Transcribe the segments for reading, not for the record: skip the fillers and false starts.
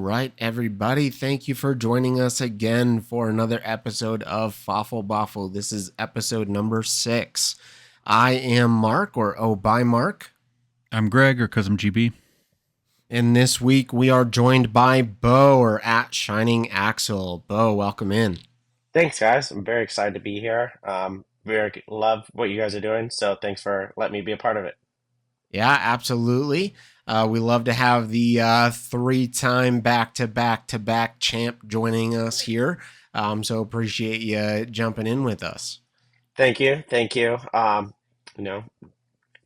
right, everybody. Thank you for joining us again for another episode of Fofl Bofl. This is episode number 6. I am Mark, or Oh Bye Mark. I'm Greg, or Cause I'm GB. And this week we are joined by Bo, or at Shining Axel. Bo, welcome in. Thanks, guys. I'm very excited to be here. Very love what you guys are doing, so thanks for letting me be a part of it. Yeah, absolutely. We love to have the three-time back-to-back-to-back champ joining us here. So appreciate you jumping in with us. Thank you. You know,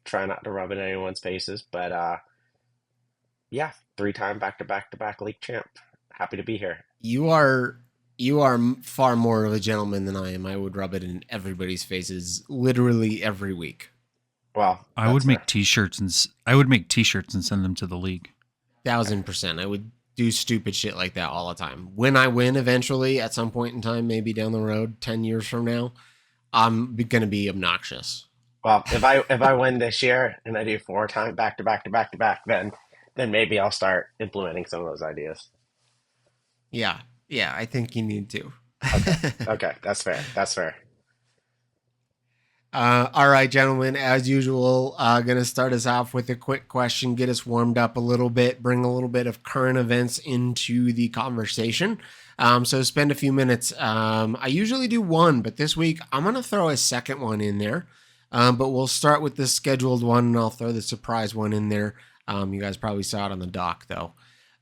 try not to rub it in anyone's faces, but yeah, three-time back-to-back-to-back league champ. Happy to be here. You are far more of a gentleman than I am. I would rub it in everybody's faces literally every week. Well, I would make T-shirts and send them to the league. 1000%. I would do stupid shit like that all the time. When I win eventually, at some point in time, maybe down the road, 10 years from now, I'm gonna be obnoxious. well, if I win this year and I do four-time back-to-back-to-back-to-back, then maybe I'll start implementing some of those ideas. Yeah, yeah, I think you need to. Okay, okay, that's fair. That's fair. All right, gentlemen, as usual, going to start us off with a quick question, get us warmed up a little bit, bring a little bit of current events into the conversation. So spend a few minutes. I usually do one, but this week I'm going to throw a second one in there. But we'll start with the scheduled one, and I'll throw the surprise one in there. You guys probably saw it on the doc, though.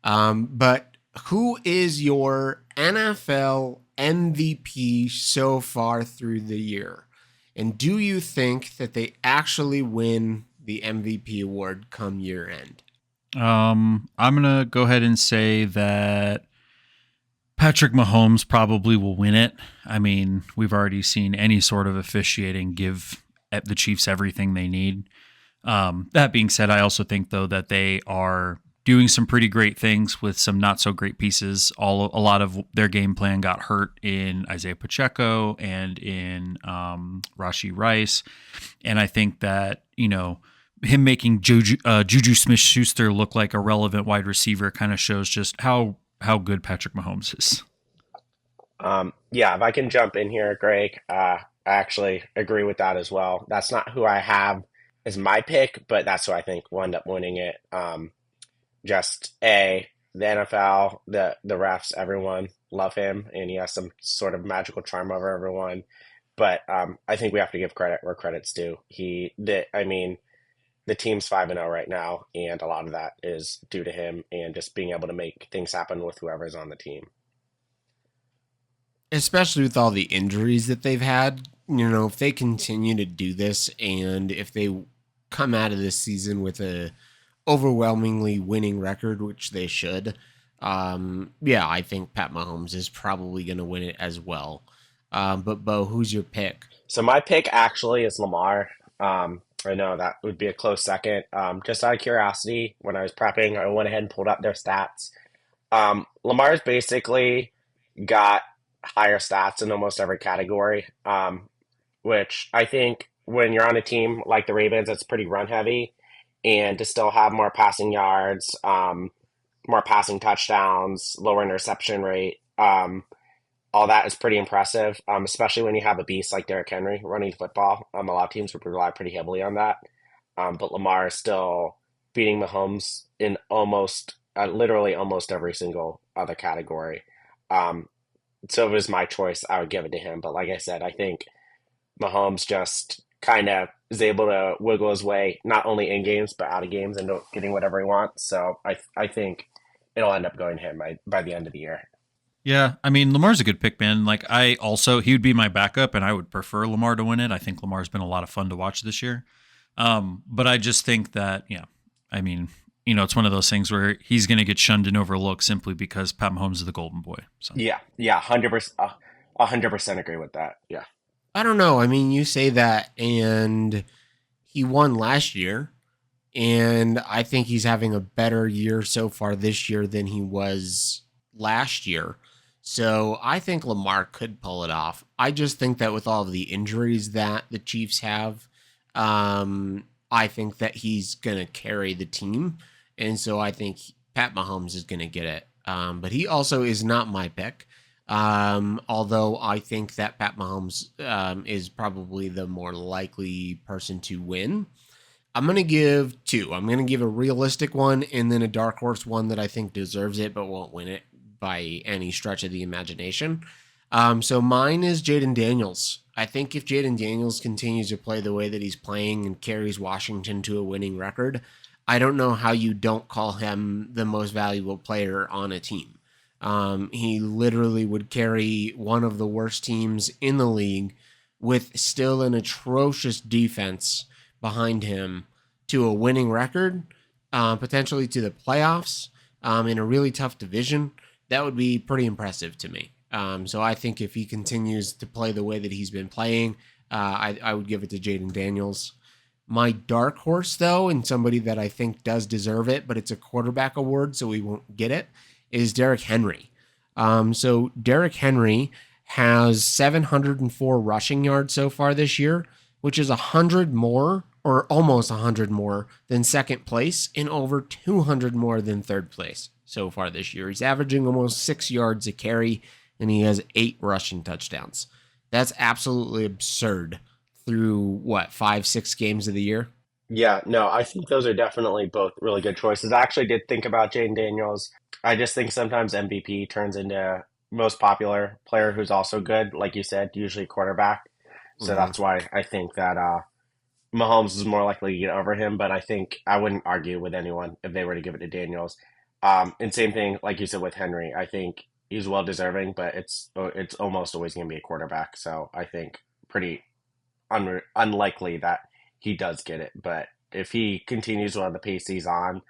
But who is your NFL MVP so far through the year? And do you think that they actually win the MVP award come year end? I'm gonna go ahead and say that Patrick Mahomes probably will win it. I mean, we've already seen any sort of officiating give the Chiefs everything they need. That being said, I also think though that they are doing some pretty great things with some not so great pieces. A lot of their game plan got hurt in Isaiah Pacheco and in Rashee Rice, and I think that him making Juju Smith-Schuster look like a relevant wide receiver kind of shows just how good Patrick Mahomes is. Yeah, if I can jump in here, Greg, I actually agree with that as well. That's not who I have as my pick, but that's who I think will end up winning it. The NFL, the refs, everyone love him, and he has some sort of magical charm over everyone. But I think we have to give credit where credit's due. The team's 5-0 right now, and a lot of that is due to him and just being able to make things happen with whoever's on the team. Especially with all the injuries that they've had, if they continue to do this and if they come out of this season with a overwhelmingly winning record, which they should, I think Pat Mahomes is probably going to win it as well. But Bo, who's your pick? So my pick actually is Lamar. I know that would be a close second. Just out of curiosity, when I was prepping, I went ahead and pulled up their stats. Lamar's basically got higher stats in almost every category, which I think when you're on a team like the Ravens, it's pretty run heavy, and to still have more passing yards, more passing touchdowns, lower interception rate, all that is pretty impressive, especially when you have a beast like Derrick Henry running football. A lot of teams would rely pretty heavily on that. But Lamar is still beating Mahomes in literally almost every single other category. So if it was my choice, I would give it to him. But like I said, I think Mahomes just kind of is able to wiggle his way, not only in games, but out of games and getting whatever he wants. So I think it'll end up going to him by the end of the year. Yeah, I mean, Lamar's a good pick, man. Like, he would be my backup, and I would prefer Lamar to win it. I think Lamar's been a lot of fun to watch this year. But I just think that, it's one of those things where he's going to get shunned and overlooked simply because Pat Mahomes is the golden boy. So. Yeah, 100% agree with that. Yeah. I don't know. I mean, you say that, and he won last year, and I think he's having a better year so far this year than he was last year. So I think Lamar could pull it off. I just think that with all of the injuries that the Chiefs have, I think that he's going to carry the team. And so I think Pat Mahomes is going to get it. But he also is not my pick. Although I think that Pat Mahomes is probably the more likely person to win. I'm going to give two. I'm going to give a realistic one and then a dark horse one that I think deserves it but won't win it by any stretch of the imagination. So mine is Jaden Daniels. I think if Jaden Daniels continues to play the way that he's playing and carries Washington to a winning record, I don't know how you don't call him the most valuable player on a team. He literally would carry one of the worst teams in the league with still an atrocious defense behind him to a winning record, potentially to the playoffs in a really tough division. That would be pretty impressive to me. So I think if he continues to play the way that he's been playing, I would give it to Jaden Daniels. My dark horse, though, and somebody that I think does deserve it, but it's a quarterback award, so we won't get it, is Derrick Henry. So Derrick Henry has 704 rushing yards so far this year, which is 100 more, or almost 100 more than second place, and over 200 more than third place so far this year. He's averaging almost 6 yards a carry, and he has 8 rushing touchdowns. That's absolutely absurd through, 5, 6 games of the year? Yeah, no, I think those are definitely both really good choices. I actually did think about Jane Daniels. I just think sometimes MVP turns into most popular player who's also good, like you said, usually quarterback. So Mm-hmm. that's why I think that Mahomes is more likely to get over him, but I think I wouldn't argue with anyone if they were to give it to Daniels. And same thing, like you said with Henry. I think he's well deserving, but it's almost always going to be a quarterback. So I think pretty unlikely that he does get it. But if he continues on the pace he's on,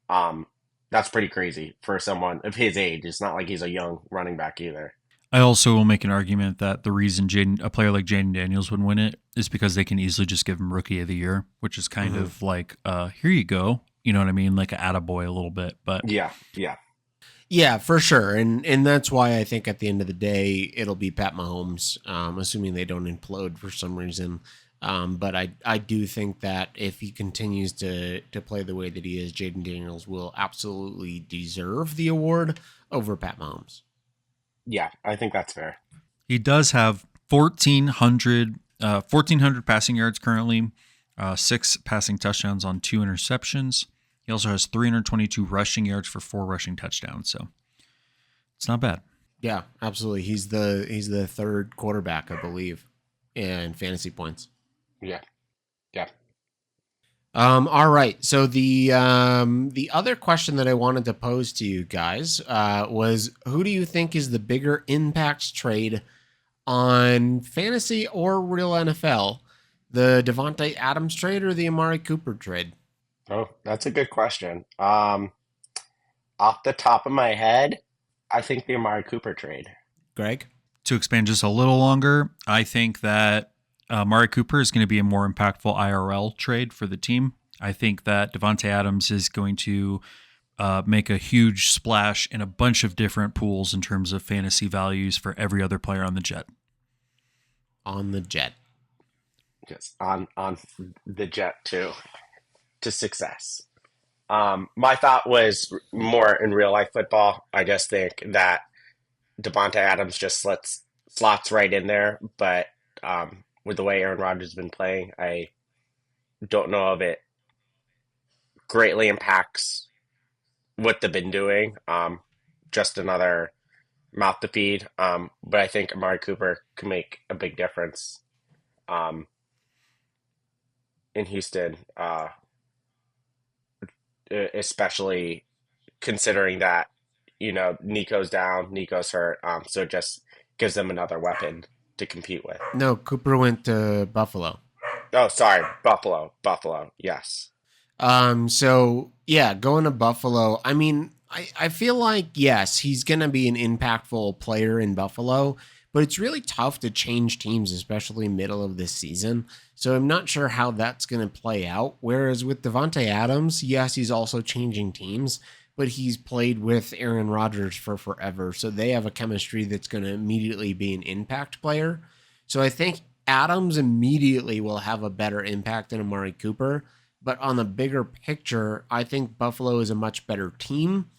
um, that's pretty crazy for someone of his age. It's not like he's a young running back either. I also will make an argument that the reason a player like Jaden Daniels would win it is because they can easily just give him Rookie of the Year, which is kind Mm-hmm. of like, here you go. You know what I mean? Like an attaboy a little bit. But Yeah, yeah, Yeah, for sure, and that's why I think at the end of the day it'll be Pat Mahomes, assuming they don't implode for some reason. But I do think that if he continues to play the way that he is, Jaden Daniels will absolutely deserve the award over Pat Mahomes. yeah, I think that's fair. he does have 1,400 passing yards currently, 6 passing touchdowns on 2 interceptions. He also has 322 rushing yards for 4 rushing touchdowns. So it's not bad. Yeah, absolutely. He's the third quarterback, I believe, in fantasy points. Yeah, yeah. All right. So the other question that I wanted to pose to you guys was, who do you think is the bigger impact trade on fantasy or real NFL? The Devontae Adams trade or the Amari Cooper trade? Oh, that's a good question. Off the top of my head, I think the Amari Cooper trade. Greg? To expand just a little longer, I think that Amari Cooper is going to be a more impactful IRL trade for the team. I think that Devontae Adams is going to make a huge splash in a bunch of different pools in terms of fantasy values for every other player on the Jet. On the Jet. Yes, on the jet to success. My thought was more in real life football. I just think that Devonta Adams just slots right in there, but with the way Aaron Rodgers has been playing, I don't know if it greatly impacts what they've been doing. Just another mouth to feed. But I think Amari Cooper can make a big difference um, in Houston, especially considering that Nico's down, Nico's hurt, so it just gives them another weapon to compete with. No, Cooper went to Buffalo. Oh, sorry, Buffalo. Yes, So yeah, going to Buffalo. I mean, I feel like yes, he's gonna be an impactful player in Buffalo, but it's really tough to change teams, especially middle of this season. So I'm not sure how that's gonna play out. Whereas with Devontae Adams, yes, he's also changing teams, but he's played with Aaron Rodgers for forever, so they have a chemistry that's gonna immediately be an impact player. So I think Adams immediately will have a better impact than Amari Cooper. But on the bigger picture, I think Buffalo is a much better team.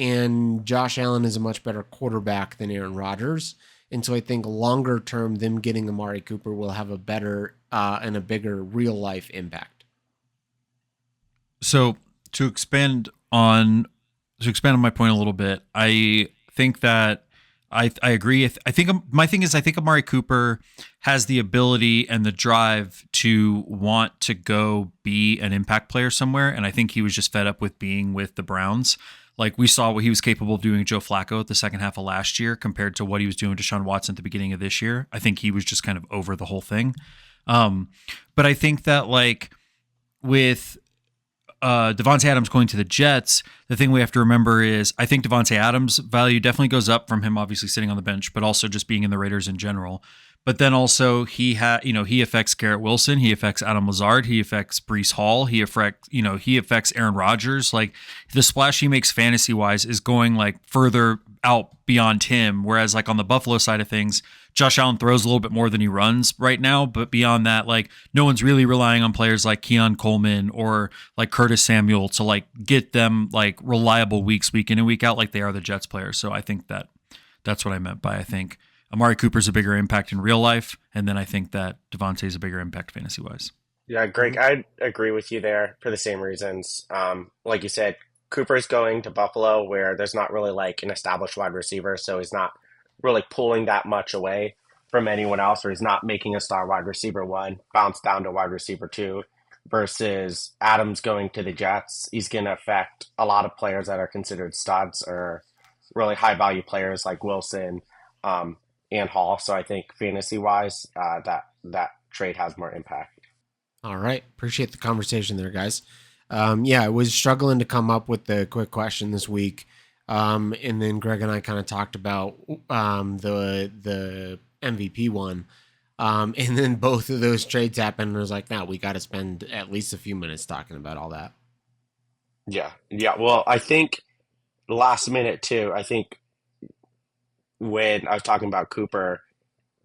and Josh Allen is a much better quarterback than Aaron Rodgers. And so I think longer term, them getting Amari Cooper will have a better and a bigger real life impact. So to expand on my point a little bit, I think that I agree. I think my thing is I think Amari Cooper has the ability and the drive to want to go be an impact player somewhere, and I think he was just fed up with being with the Browns. Like we saw what he was capable of doing with Joe Flacco at the second half of last year compared to what he was doing with Deshaun Watson at the beginning of this year. I think he was just kind of over the whole thing. But I think that like with Devontae Adams going to the Jets, the thing we have to remember is I think Devontae Adams' value definitely goes up from him obviously sitting on the bench, but also just being in the Raiders in general. But then also he affects Garrett Wilson, he affects Adam Lazard, he affects Breece Hall, he affects Aaron Rodgers. Like the splash he makes fantasy wise is going like further out beyond him. Whereas like on the Buffalo side of things, Josh Allen throws a little bit more than he runs right now. But beyond that, like no one's really relying on players like Keon Coleman or like Curtis Samuel to like get them like reliable weeks, week in and week out, like they are the Jets players. So I think that's what I meant by I think Amari Cooper's a bigger impact in real life, and then I think that Devontae's a bigger impact fantasy-wise. Yeah, Greg, I agree with you there for the same reasons. Like you said, Cooper's going to Buffalo where there's not really like an established wide receiver, so he's not really pulling that much away from anyone else, or he's not making a star wide receiver one, bounce down to wide receiver two, versus Adams going to the Jets. He's going to affect a lot of players that are considered studs or really high-value players like Wilson, and Hall. So I think fantasy wise, that trade has more impact. All right. Appreciate the conversation there, guys. I was struggling to come up with the quick question this week. And then Greg and I kind of talked about the MVP one. And then both of those trades happened. And I was like, no, we got to spend at least a few minutes talking about all that. Yeah. Well, I think last minute too, I think when I was talking about Cooper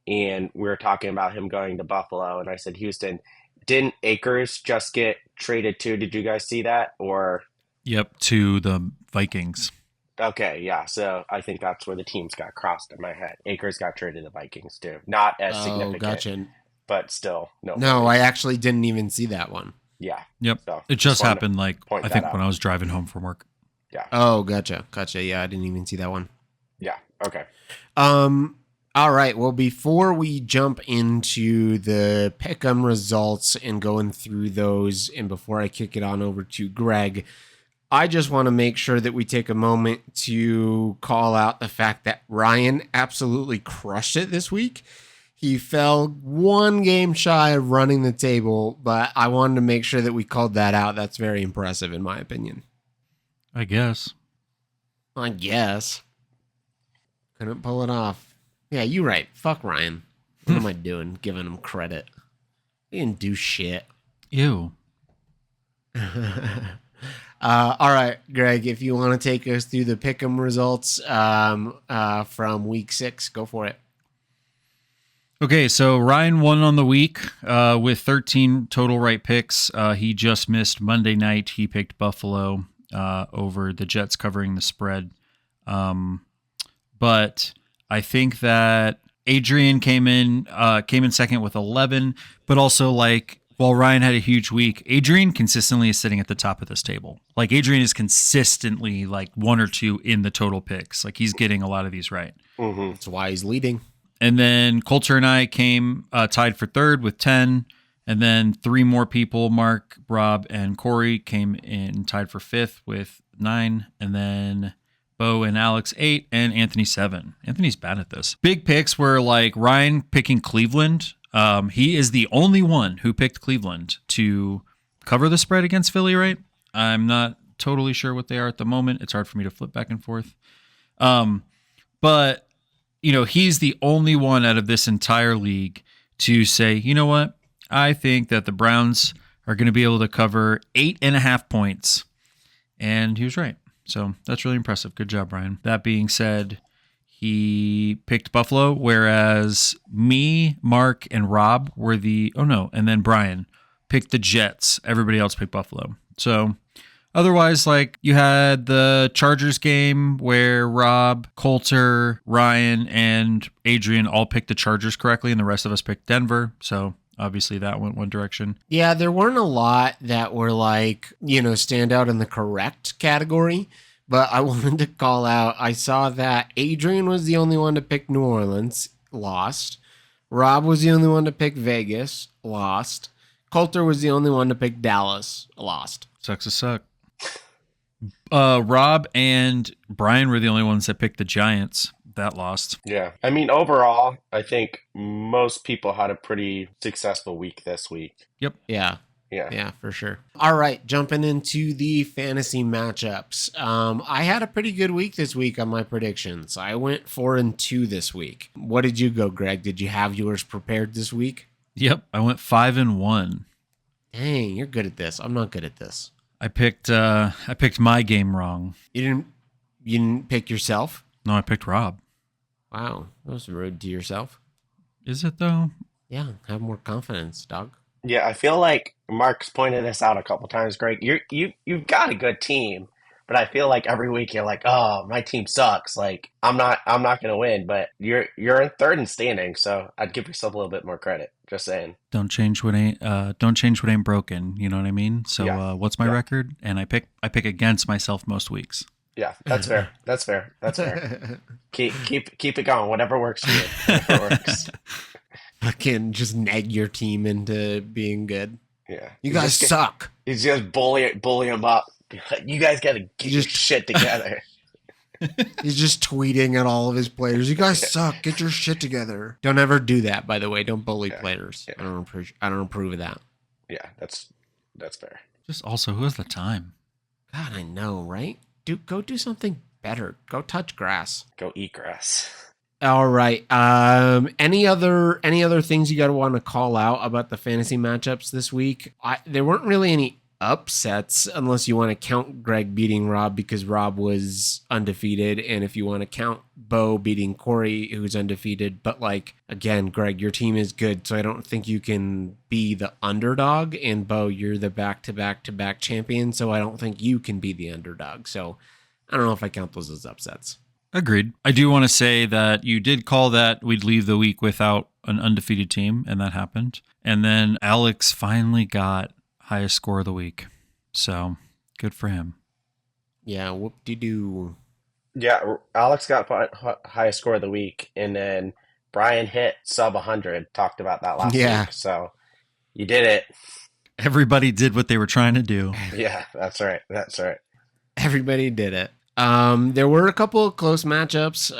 and we were talking about him going to Buffalo and I said Houston, didn't Akers just get traded too? Did you guys see that? Or Yep, to the Vikings. okay, yeah. So I think that's where the teams got crossed in my head. Akers got traded to the Vikings too. Not as significant, Gotcha. but still No, I actually didn't even see that one. Yeah. Yep. So it just happened like I think out. when I was driving home from work. Yeah. Oh, gotcha. Yeah, I didn't even see that one. Yeah. Okay. All right. Well, before we jump into the pick'em results and going through those, and before I kick it on over to Greg, I just want to make sure that we take a moment to call out the fact that Ryan absolutely crushed it this week. He fell one game shy of running the table, but I wanted to make sure that we called that out. That's very impressive, in my opinion. I guess. Couldn't pull it off. Yeah, you're right. Fuck Ryan. What am I doing? Giving him credit. He didn't do shit. Ew. All right, Greg, if you want to take us through the pick'em results from week 6, go for it. Okay, so Ryan won on the week with 13 total right picks. He just missed Monday night. He picked Buffalo over the Jets covering the spread. But I think that Adrian came in second with 11, but also like while Ryan had a huge week, Adrian consistently is sitting at the top of this table. Like Adrian is consistently like 1 or 2 in the total picks. Like he's getting a lot of these right. Mm-hmm. That's why he's leading. And then Coulter and I came tied for third with 10. And then 3 more people, Mark, Rob, and Corey, came in tied for 5th with 9. And then Bo and Alex 8, and Anthony 7. Anthony's bad at this. Big picks were like Ryan picking Cleveland. He is the only one who picked Cleveland to cover the spread against Philly, right? I'm not totally sure what they are at the moment. It's hard for me to flip back and forth. But, you know, he's the only one out of this entire league to say, you know what? I think that the Browns are going to be able to cover 8.5 points. And he was right. So that's really impressive. Good job, Brian. That being said, he picked Buffalo, whereas me, Mark, and Rob and then Brian picked the Jets. Everybody else picked Buffalo. So Otherwise, like you had the Chargers game where Rob, Coulter, Ryan, and Adrian all picked the Chargers correctly, and the rest of us picked Denver. So obviously that went one direction. Yeah, there weren't a lot that were like, stand out in the correct category, but I wanted to call out. I saw that Adrian was the only one to pick New Orleans, lost. Rob was the only one to pick Vegas, lost. Coulter was the only one to pick Dallas, lost. Sucks to suck. Rob and Brian were the only ones that picked the Giants. That lost. Yeah. I mean, overall, I think most people had a pretty successful week this week. Yep. Yeah. Yeah. Yeah, for sure. All right, jumping into the fantasy matchups. I had a pretty good week this week on my predictions. I went 4-2 this week. What did you go, Greg? Did you have yours prepared this week? Yep. I went 5-1. Dang, you're good at this. I'm not good at this. I picked my game wrong. You didn't pick yourself? No, I picked Rob. Wow, that was rude to yourself. Is it though? Yeah, have more confidence, dog. Yeah, I feel like Mark's pointed this out a couple times, Greg. You've got a good team, but I feel like every week you're like, "Oh, my team sucks. Like I'm not going to win." But you're in third in standing, so I'd give yourself a little bit more credit. Just saying. Don't change what ain't broken. You know what I mean? So Yeah. what's my Yeah. record? And I pick against myself most weeks. Yeah, that's fair. That's fair. That's fair. Keep it going. Whatever works for you. Whatever works. Fucking just nag your team into being good. Yeah. You guys suck. He's just bully him up. Be like, you guys got to get your shit together. He's just tweeting at all of his players. You guys suck. Get your shit together. Don't ever do that, by the way. Don't bully players. Yeah. I don't approve of that. Yeah, that's fair. Just also, who has the time? God, I know, right? Go do something better. Go touch grass. Go eat grass. All right. Any other things you gotta want to call out about the fantasy matchups this week? There weren't really any upsets unless you want to count Greg beating Rob because Rob was undefeated, and if you want to count Bo beating Corey, who's undefeated. But like again, Greg, your team is good, so I don't think you can be the underdog. And Bo, you're the back-to-back champion, so I don't think you can be the underdog. So I don't know if I count those as upsets. Agreed. I do want to say that you did call that we'd leave the week without an undefeated team, and that happened. And then Alex finally got highest score of the week. So good for him. Yeah, whoop-de-doo. Yeah, Alex got highest score of the week, and then Brian hit sub 100. Talked about that last week. So you did it. Everybody did what they were trying to do. Yeah, that's right. That's right. Everybody did it. There were a couple of close matchups.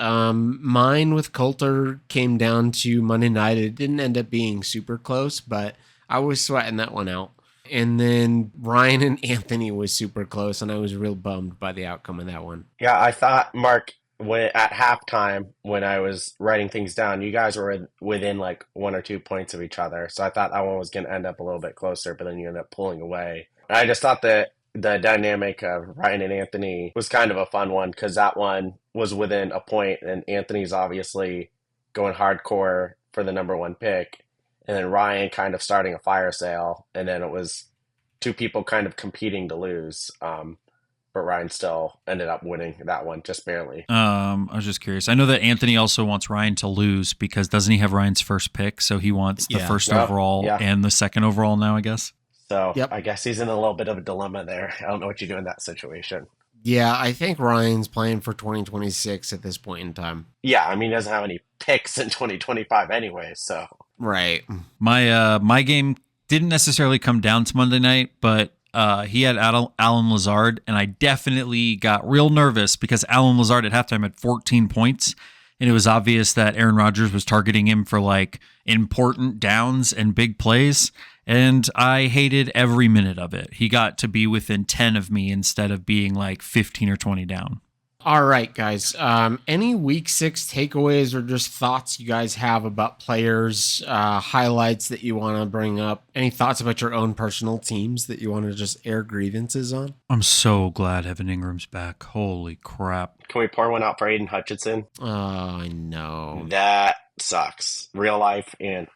Mine with Coulter came down to Monday night. It didn't end up being super close, but I was sweating that one out. And then Ryan and Anthony was super close, and I was real bummed by the outcome of that one. Yeah, I thought, Mark, at halftime when I was writing things down, you guys were within like 1 or 2 points of each other. So I thought that one was going to end up a little bit closer, but then you ended up pulling away. I just thought that the dynamic of Ryan and Anthony was kind of a fun one because that one was within a point, and Anthony's obviously going hardcore for the number one pick. And then Ryan kind of starting a fire sale, and then it was two people kind of competing to lose. But Ryan still ended up winning that one just barely. I was just curious. I know that Anthony also wants Ryan to lose because doesn't he have Ryan's first pick? So he wants the first overall and the second overall now, I guess. So I guess he's in a little bit of a dilemma there. I don't know what you do in that situation. Yeah, I think Ryan's playing for 2026 at this point in time. Yeah, I mean, he doesn't have any picks in 2025 anyway, so. Right. My game didn't necessarily come down to Monday night, but he had Alan Lazard, and I definitely got real nervous because Alan Lazard at halftime had 14 points, and it was obvious that Aaron Rodgers was targeting him for like important downs and big plays, and I hated every minute of it. He got to be within 10 of me instead of being like 15 or 20 down. All right, guys. Any week 6 takeaways or just thoughts you guys have about players, highlights that you want to bring up? Any thoughts about your own personal teams that you want to just air grievances on? I'm so glad Evan Ingram's back. Holy crap. Can we pour one out for Aiden Hutchinson? Oh, I know. That sucks. Real life and,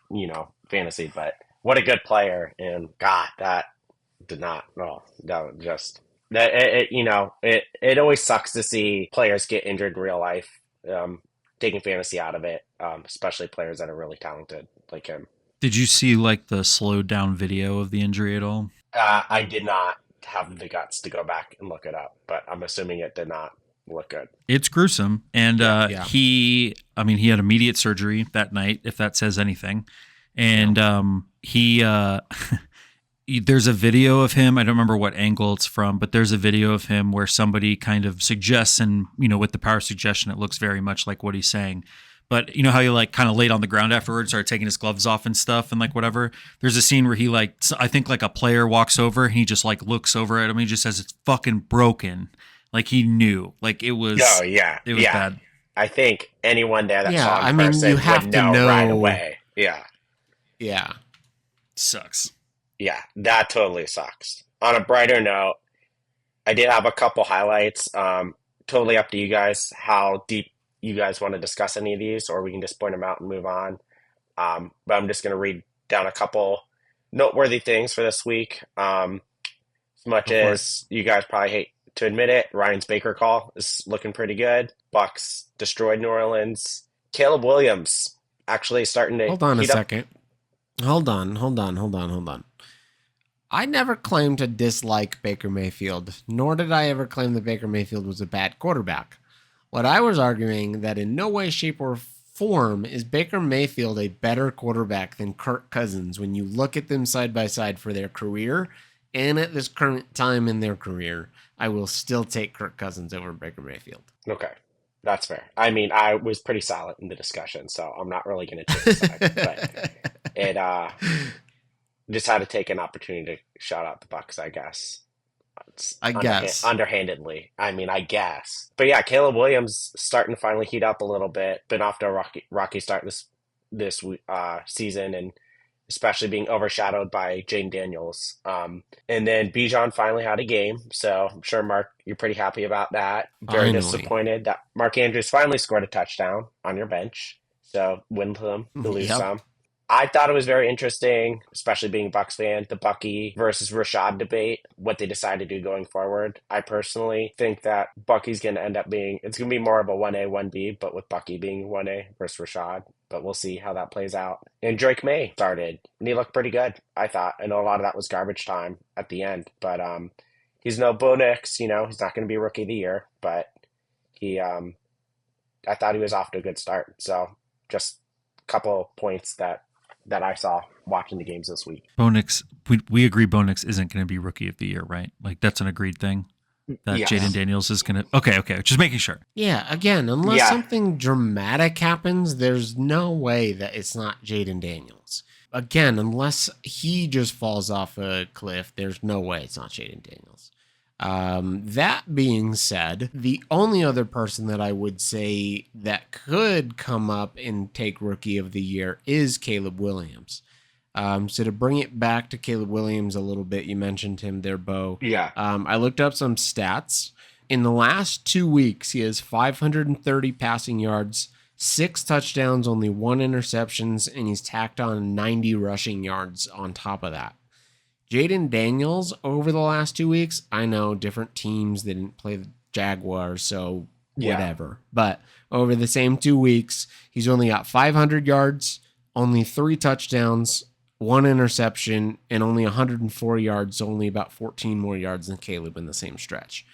fantasy, but what a good player. And God, that did not, that was just it always sucks to see players get injured in real life. Taking fantasy out of it, especially players that are really talented like him. Did you see like the slowed down video of the injury at all? I did not have the guts to go back and look it up, but I'm assuming it did not look good. It's gruesome. And Yeah. he had immediate surgery that night, if that says anything. And he there's a video of him. I don't remember what angle it's from, but there's a video of him where somebody kind of suggests, and with the power suggestion, it looks very much like what he's saying. But you know how he like kind of laid on the ground afterwards, started taking his gloves off and stuff, and like whatever. There's a scene where he like, I think like a player walks over and he just like looks over at him. And he just says it's fucking broken. Like he knew, like it was. Oh yeah, it was bad. I think anyone there that saw him I mean, person you have would to know right away. Yeah. Yeah. Sucks. Yeah, that totally sucks. On a brighter note, I did have a couple highlights. Totally up to you guys how deep you guys want to discuss any of these, or we can just point them out and move on. But I'm just going to read down a couple noteworthy things for this week. As much as you guys probably hate to admit it, Ryan's Baker call is looking pretty good. Bucks destroyed New Orleans. Caleb Williams actually starting to Hold on a heat up. second. Hold on. I never claimed to dislike Baker Mayfield, nor did I ever claim that Baker Mayfield was a bad quarterback. What I was arguing that in no way, shape, or form is Baker Mayfield a better quarterback than Kirk Cousins when you look at them side by side for their career and at this current time in their career. I will still take Kirk Cousins over Baker Mayfield. Okay, that's fair. I mean, I was pretty silent in the discussion, so I'm not really going to take a side. But it just had to take an opportunity to shout out the Bucks, I guess. Underhandedly. I mean, I guess. But yeah, Caleb Williams starting to finally heat up a little bit. Been off to a rocky start this season, and especially being overshadowed by Jaden Daniels. And then Bijan finally had a game, so I'm sure, Mark, you're pretty happy about that. Very disappointed that Mark Andrews finally scored a touchdown on your bench. So win some, lose some. I thought it was very interesting, especially being a Bucs fan, the Bucky versus Rashad debate, what they decide to do going forward. I personally think that Bucky's going to end up it's going to be more of a 1A, 1B, but with Bucky being 1A versus Rashad. But we'll see how that plays out. And Drake May started, and he looked pretty good, I thought. I know a lot of that was garbage time at the end, but he's no Bo Nix, he's not going to be Rookie of the Year, but I thought he was off to a good start. So just a couple points that I saw watching the games this week. Bo Nix, we agree Bo Nix isn't going to be Rookie of the Year, right? Like that's an agreed thing? That yes. Jaden Daniels is going to... Okay. Just making sure. Yeah, again, unless something dramatic happens, there's no way that it's not Jaden Daniels. Again, unless he just falls off a cliff, there's no way it's not Jaden Daniels. That being said, the only other person that I would say that could come up and take Rookie of the Year is Caleb Williams. So to bring it back to Caleb Williams a little bit, you mentioned him there, Bo. Yeah. I looked up some stats. In the last 2 weeks, he has 530 passing yards, 6 touchdowns, only 1 interceptions, and he's tacked on 90 rushing yards on top of that. Jaden Daniels, over the last 2 weeks, I know different teams didn't play the Jaguars, so whatever. But over the same 2 weeks, he's only got 500 yards, only 3 touchdowns, 1 interception, and only 104 yards, only about 14 more yards than Caleb in the same stretch.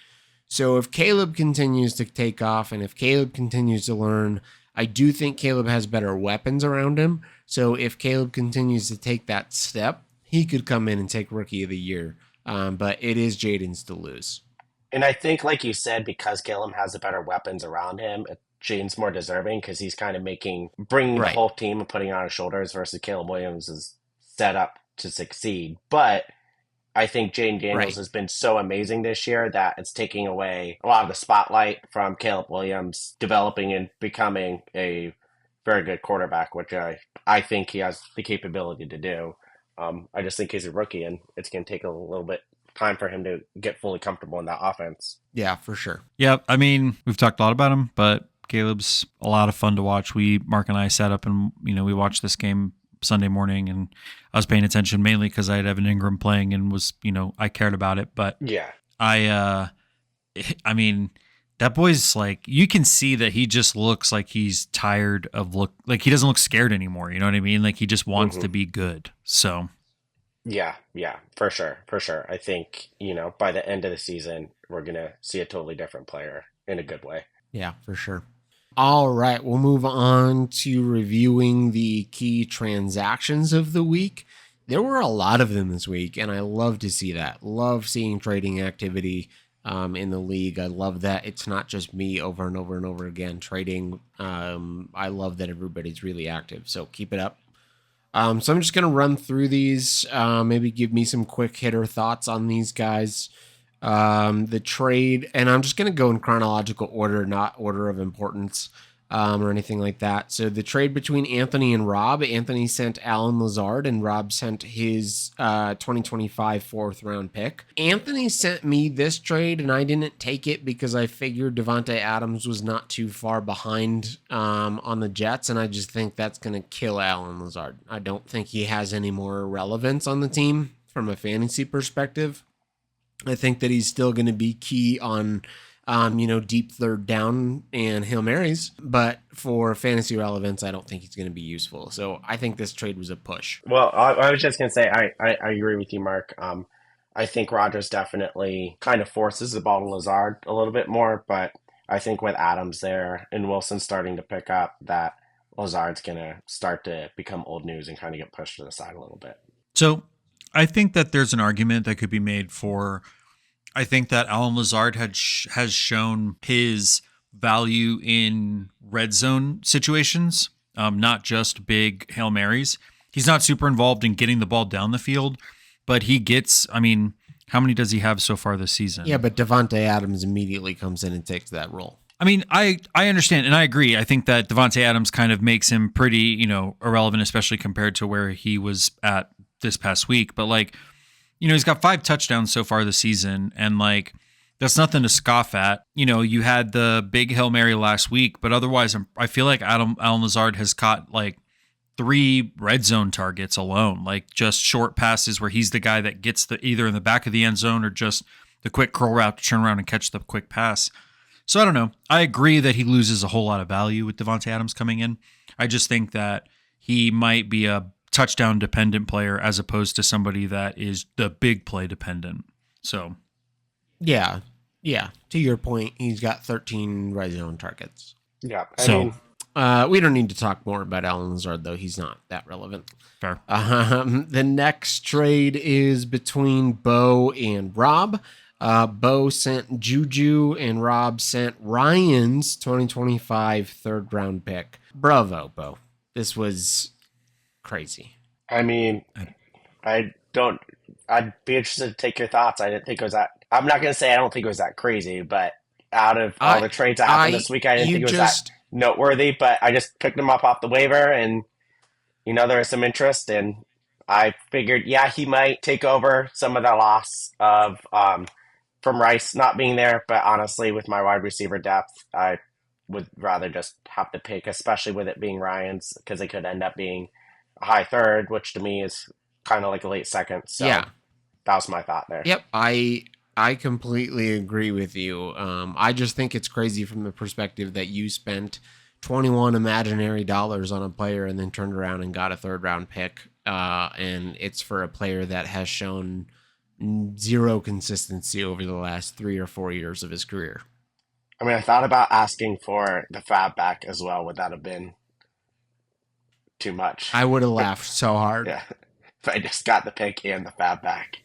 So if Caleb continues to take off and if Caleb continues to learn, I do think Caleb has better weapons around him. So if Caleb continues to take that step, he could come in and take Rookie of the Year. But it is Jaden's to lose. And I think, like you said, because Caleb has the better weapons around him, Jaden's more deserving because he's kind of bringing the whole team and putting it on his shoulders versus Caleb Williams is set up to succeed. But I think Jaden Daniels has been so amazing this year that it's taking away a lot of the spotlight from Caleb Williams developing and becoming a very good quarterback, which I think he has the capability to do. I just think he's a rookie, and it's going to take a little bit time for him to get fully comfortable in that offense. Yeah, for sure. Yeah, I mean, we've talked a lot about him, but Caleb's a lot of fun to watch. Mark and I sat up and, we watched this game Sunday morning, and I was paying attention mainly because I had Evan Ingram playing and was, I cared about it. But yeah, I mean, that boy's like, you can see that he just looks like he's tired of like he doesn't look scared anymore. You know what I mean? Like he just wants Hmm. to be good. So Yeah, yeah, for sure, for sure. I think, by the end of the season, we're gonna see a totally different player in a good way. Yeah, for sure. All right, we'll move on to reviewing the key transactions of the week. There were a lot of them this week, and I love to see that. Love seeing trading activity in the league. I love that it's not just me over and over and over again trading. I love that everybody's really active, so keep it up. So I'm just going to run through these, maybe give me some quick hitter thoughts on these guys. The trade, and I'm just going to go in chronological order, not order of importance or anything like that. So the trade between Anthony and Rob, Anthony sent Alan Lazard and Rob sent his 2025 fourth round pick. Anthony sent me this trade and I didn't take it because I figured Devontae Adams was not too far behind on the Jets, and I just think that's going to kill Alan Lazard. I don't think he has any more relevance on the team from a fantasy perspective. I think that he's still going to be key on, deep third down and Hail Marys. But for fantasy relevance, I don't think he's going to be useful. So I think this trade was a push. Well, I was just gonna say I agree with you, Mark. I think Rodgers definitely kind of forces the ball to Lazard a little bit more, but I think with Adams there and Wilson starting to pick up, that Lazard's gonna start to become old news and kind of get pushed to the side a little bit. so I think that there's an argument that could be made for. I think that Alan Lazard has shown his value in red zone situations, not just big Hail Marys. He's not super involved in getting the ball down the field, but he gets, I mean, how many does he have so far this season? Yeah, but Devontae Adams immediately comes in and takes that role. I mean, I understand and I agree. I think that Devontae Adams kind of makes him pretty, irrelevant, especially compared to where he was at this past week. But like, he's got 5 touchdowns so far this season, and like that's nothing to scoff at. You had the big Hail Mary last week, but otherwise, I feel like Alan Lazard has caught like 3 red zone targets alone, like just short passes where he's the guy that gets the either in the back of the end zone or just the quick curl route to turn around and catch the quick pass. So I don't know. I agree that he loses a whole lot of value with Devontae Adams coming in. I just think that he might be a touchdown dependent player as opposed to somebody that is the big play dependent. So Yeah. To your point, he's got 13 red zone targets. Yeah, So- We don't need to talk more about Alan Lazard, though. He's not that relevant. fair. The next trade is between Bo and Rob. Bo sent Juju and Rob sent Ryan's 2025 third round pick. Bravo, Bo. This was crazy. I mean, I don't. I'd be interested to take your thoughts. I didn't think it was that. I'm not gonna say I don't think it was that crazy, but out of all the trades that happened this week, I didn't think it was that noteworthy. But I just picked him up off the waiver, and there was some interest, and I figured, yeah, he might take over some of the loss of from Rice not being there. But honestly, with my wide receiver depth, I would rather just have to pick, especially with it being Ryan's, because it could end up being a high third, which to me is kind of like a late second. So Yeah. that was my thought there. Yep, I completely agree with you. I just think it's crazy from the perspective that you spent 21 imaginary dollars on a player and then turned around and got a third round pick. And it's for a player that has shown zero consistency over the last 3 or 4 years of his career. I mean, I thought about asking for the fab back as well. Would that have been too much? I would have laughed so hard. Yeah. If I just got the pick and the fab back.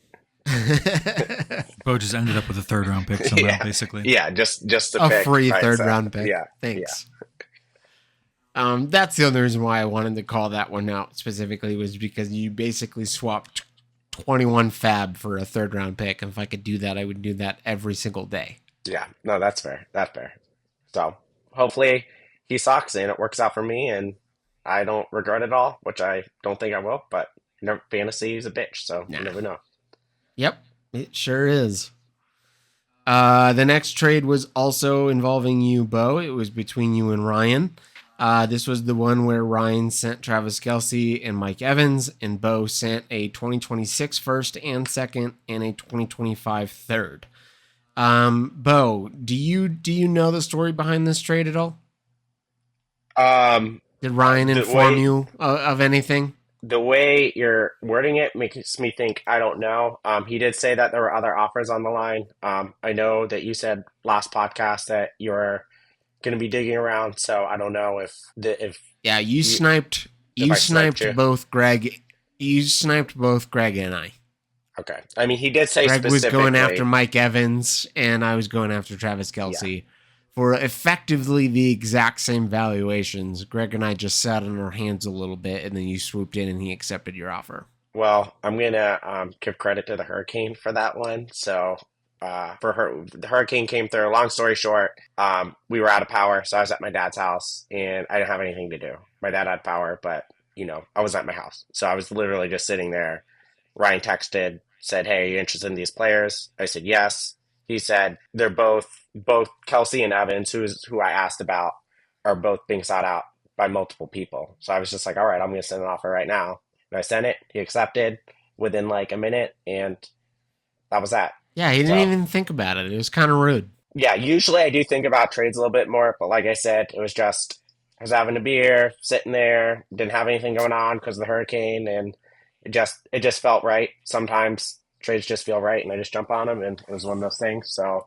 Bo just ended up with a third round pick somehow, Yeah. basically. Yeah, just the A pick. free right, third so, round pick. Yeah. Thanks. That's the only reason why I wanted to call that one out specifically, was because you basically swapped 21 fab for a third round pick. And if I could do that, I would do that every single day. Yeah. No, that's fair. That's fair. So hopefully he sucks and it works out for me and I don't regret it all, which I don't think I will, but fantasy is a bitch, so you never know. Yep, it sure is. The next trade was also involving you, Bo. It was between you and Ryan. This was the one where Ryan sent Travis Kelce and Mike Evans, and Bo sent a 2026 first and second and a 2025 third. Bo, do you know the story behind this trade at all? Um, Did Ryan the inform way you of anything? the way you're wording it makes me think I don't know. He did say that there were other offers on the line. I know that you said last podcast that you're going to be digging around, so I don't know Yeah, you you sniped. if You I sniped sniped you. both Greg. You sniped both Greg and I. Okay. I mean, he did say Greg was going after specifically, Mike Evans, and I was going after Travis yeah. Kelsey for effectively the exact same valuations. Greg and I just sat on our hands a little bit, and then you swooped in and he accepted your offer. Well, I'm gonna give credit to the hurricane for that one. So, for her, the hurricane came through. Long story short, we were out of power, so I was at my dad's house, and I didn't have anything to do. My dad had power, but I was at my house, so I was literally just sitting there. Ryan texted, said, "Hey, are you interested in these players?" I said yes. He said they're both Kelsey and Evans, who I asked about, are both being sought out by multiple people. So I was just like, all right, I'm going to send an offer right now. And I sent it. He accepted within like a minute, and that was that. Yeah, he didn't So even think about it. It was kind of rude. yeah, usually I do think about trades a little bit more, but like I said, it was just I was having a beer, sitting there, didn't have anything going on because of the hurricane, and it just felt right. Sometimes trades just feel right, and I just jump on them, and it was one of those things. So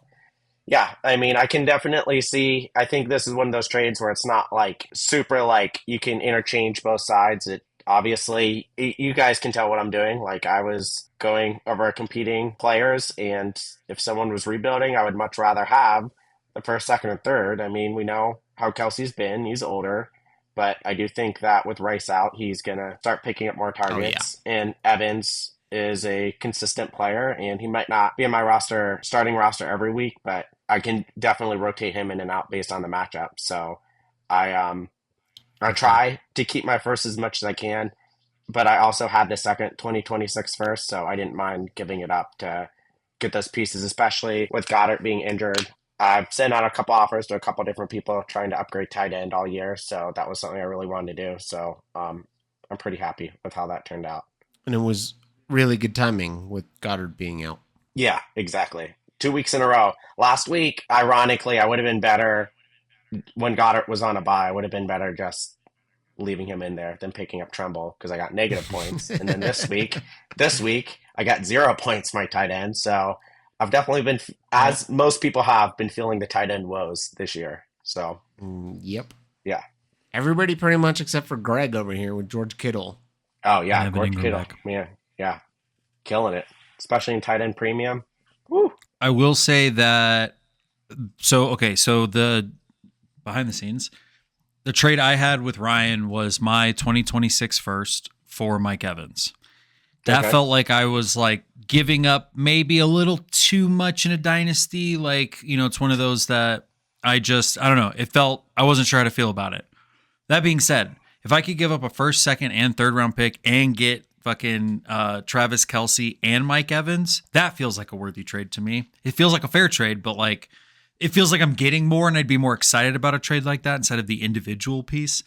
yeah, I mean, I can definitely see. I think this is one of those trades where it's not like super like you can interchange both sides. It obviously you guys can tell what I'm doing. Like I was going over competing players, and if someone was rebuilding, I would much rather have the first, second, and third. I mean, we know how Kelsey's been. He's older. But I do think that with Rice out, he's going to start picking up more Oh yeah. targets. And Evans is a consistent player, and he might not be in my roster, starting roster every week, but I can definitely rotate him in and out based on the matchup. So I For sure. try to keep my first as much as I can, but I also had the second 2026 first, so I didn't mind giving it up to get those pieces, especially with Goddard being injured. I've sent out a couple offers to a couple different people trying to upgrade tight end all year, so that was something I really wanted to do. So I'm pretty happy with how that turned out. And it was really good timing with Goddard being out. Yeah, exactly. 2 weeks in a row. Last week, ironically, I would have been better when Goddard was on a bye. I would have been better just leaving him in there than picking up Trumbull because I got negative points. And then this week I got 0 points my tight end. So I've definitely been, Yep. as most people have, been feeling the tight end woes this year. So Yep. yeah. Everybody pretty much except for Greg over here with George Kittle. Oh And yeah, Evan George Ingram Kittle, back. man, yeah, killing it, especially in tight end premium. Woo. I will say that. So okay, so the behind the scenes, the trade I had with Ryan was my 2026 first for Mike Evans. That Okay. felt like I was like giving up maybe a little too much in a dynasty. Like, it's one of those that I don't know. It felt, I wasn't sure how to feel about it. That being said, if I could give up a first, second, and third round pick and get fucking Travis Kelsey and Mike Evans, that feels like a worthy trade to me. It feels like a fair trade, but like, it feels like I'm getting more and I'd be more excited about a trade like that instead of the individual piece.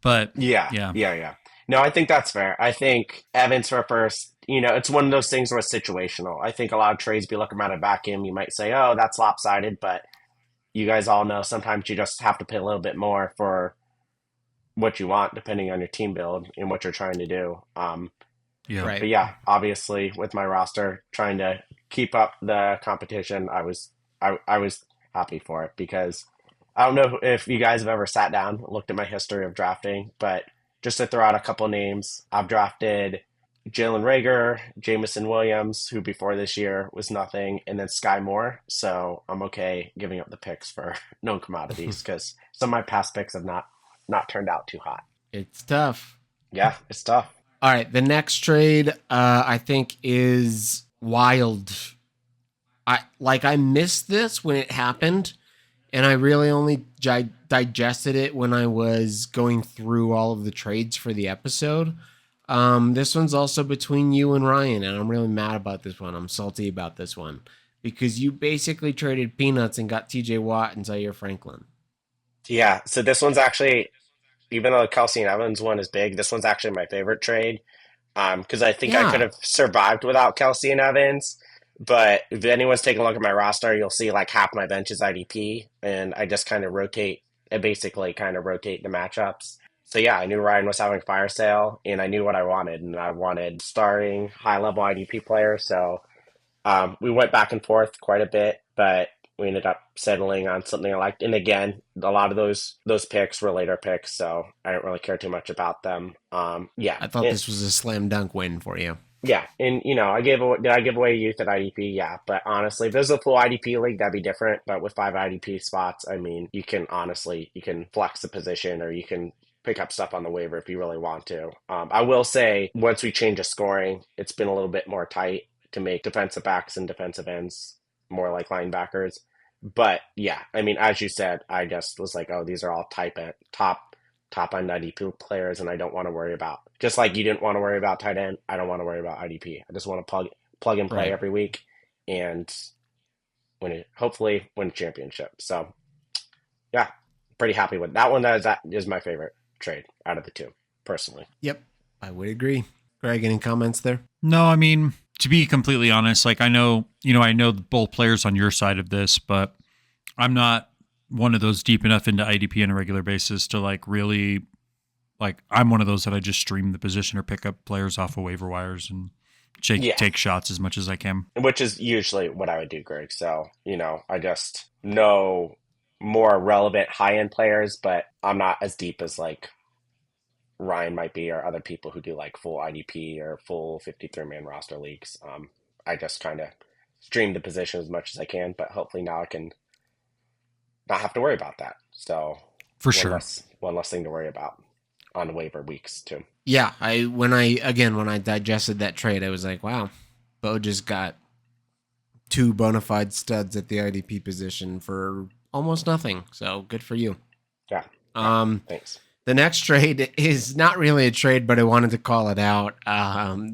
But Yeah, yeah, yeah, yeah. No, I think that's fair. I think Evans for first, it's one of those things where it's situational. I think a lot of trades be looking at a vacuum. You might say, oh, that's lopsided, but you guys all know sometimes you just have to pay a little bit more for what you want, depending on your team build and what you're trying to do. yeah. Right. But yeah, obviously with my roster, trying to keep up the competition, I was happy for it because I don't know if you guys have ever sat down and looked at my history of drafting, but just to throw out a couple names, I've drafted Jalen Rager, Jamison Williams, who before this year was nothing, and then Sky Moore. So I'm okay giving up the picks for known commodities because some of my past picks have not turned out too hot. It's tough. Yeah, it's tough. All right, the next trade I think is wild. I missed this when it happened, and I really only digested it when I was going through all of the trades for the episode. This one's also between you and Ryan, and I'm really mad about this one. I'm salty about this one because you basically traded peanuts and got T.J. Watt and Zaire Franklin. Yeah, so this one's actually, even though the Kelsey and Evans one is big, this one's actually my favorite trade. Because I think I could Yeah, have survived without Kelsey and Evans. But if anyone's taking a look at my roster, you'll see like half my bench is IDP, and I just kind of rotate. I basically kind of rotate the matchups. So yeah, I knew Ryan was having fire sale, and I knew what I wanted, and I wanted starting high level IDP player. So we went back and forth quite a bit, but we ended up settling on something I liked. And again, a lot of those picks were later picks, so I don't really care too much about them. Yeah, I thought this was a slam dunk win for you. yeah, and did I give away youth at IDP? Yeah, but honestly, if there's a full IDP league, that'd be different. But with 5 IDP spots, I mean, you can flex the position, or you can pick up stuff on the waiver if you really want to. I will say, once we change the scoring, it's been a little bit more tight to make defensive backs and defensive ends more like linebackers. But yeah, I mean, as you said, I just was like, oh, these are all top end IDP players, and I don't want to worry about. Just like you didn't want to worry about tight end, I don't want to worry about IDP. I just want to plug and play Right. every week, and hopefully win a championship. So yeah, pretty happy with that one. That is my favorite trade out of the two, personally. Yep. I would agree. Greg, any comments there? No, I mean, to be completely honest, like I know both players on your side of this, but I'm not one of those deep enough into IDP on a regular basis to like really, like I'm one of those that I just stream the position or pick up players off of waiver wires and Yeah, take shots as much as I can. which is usually what I would do, Greg. So I just know more relevant high end players, but I'm not as deep as like Ryan might be, or other people who do like full IDP or full 53-man roster leagues. I just kind of stream the position as much as I can, but hopefully now I can not have to worry about that. So For sure. one less thing to worry about on the waiver weeks too. Yeah, when I digested that trade, I was like, wow, Bo just got two bona fide studs at the IDP position for almost nothing. So good for you. Yeah. Thanks. The next trade is not really a trade, but I wanted to call it out.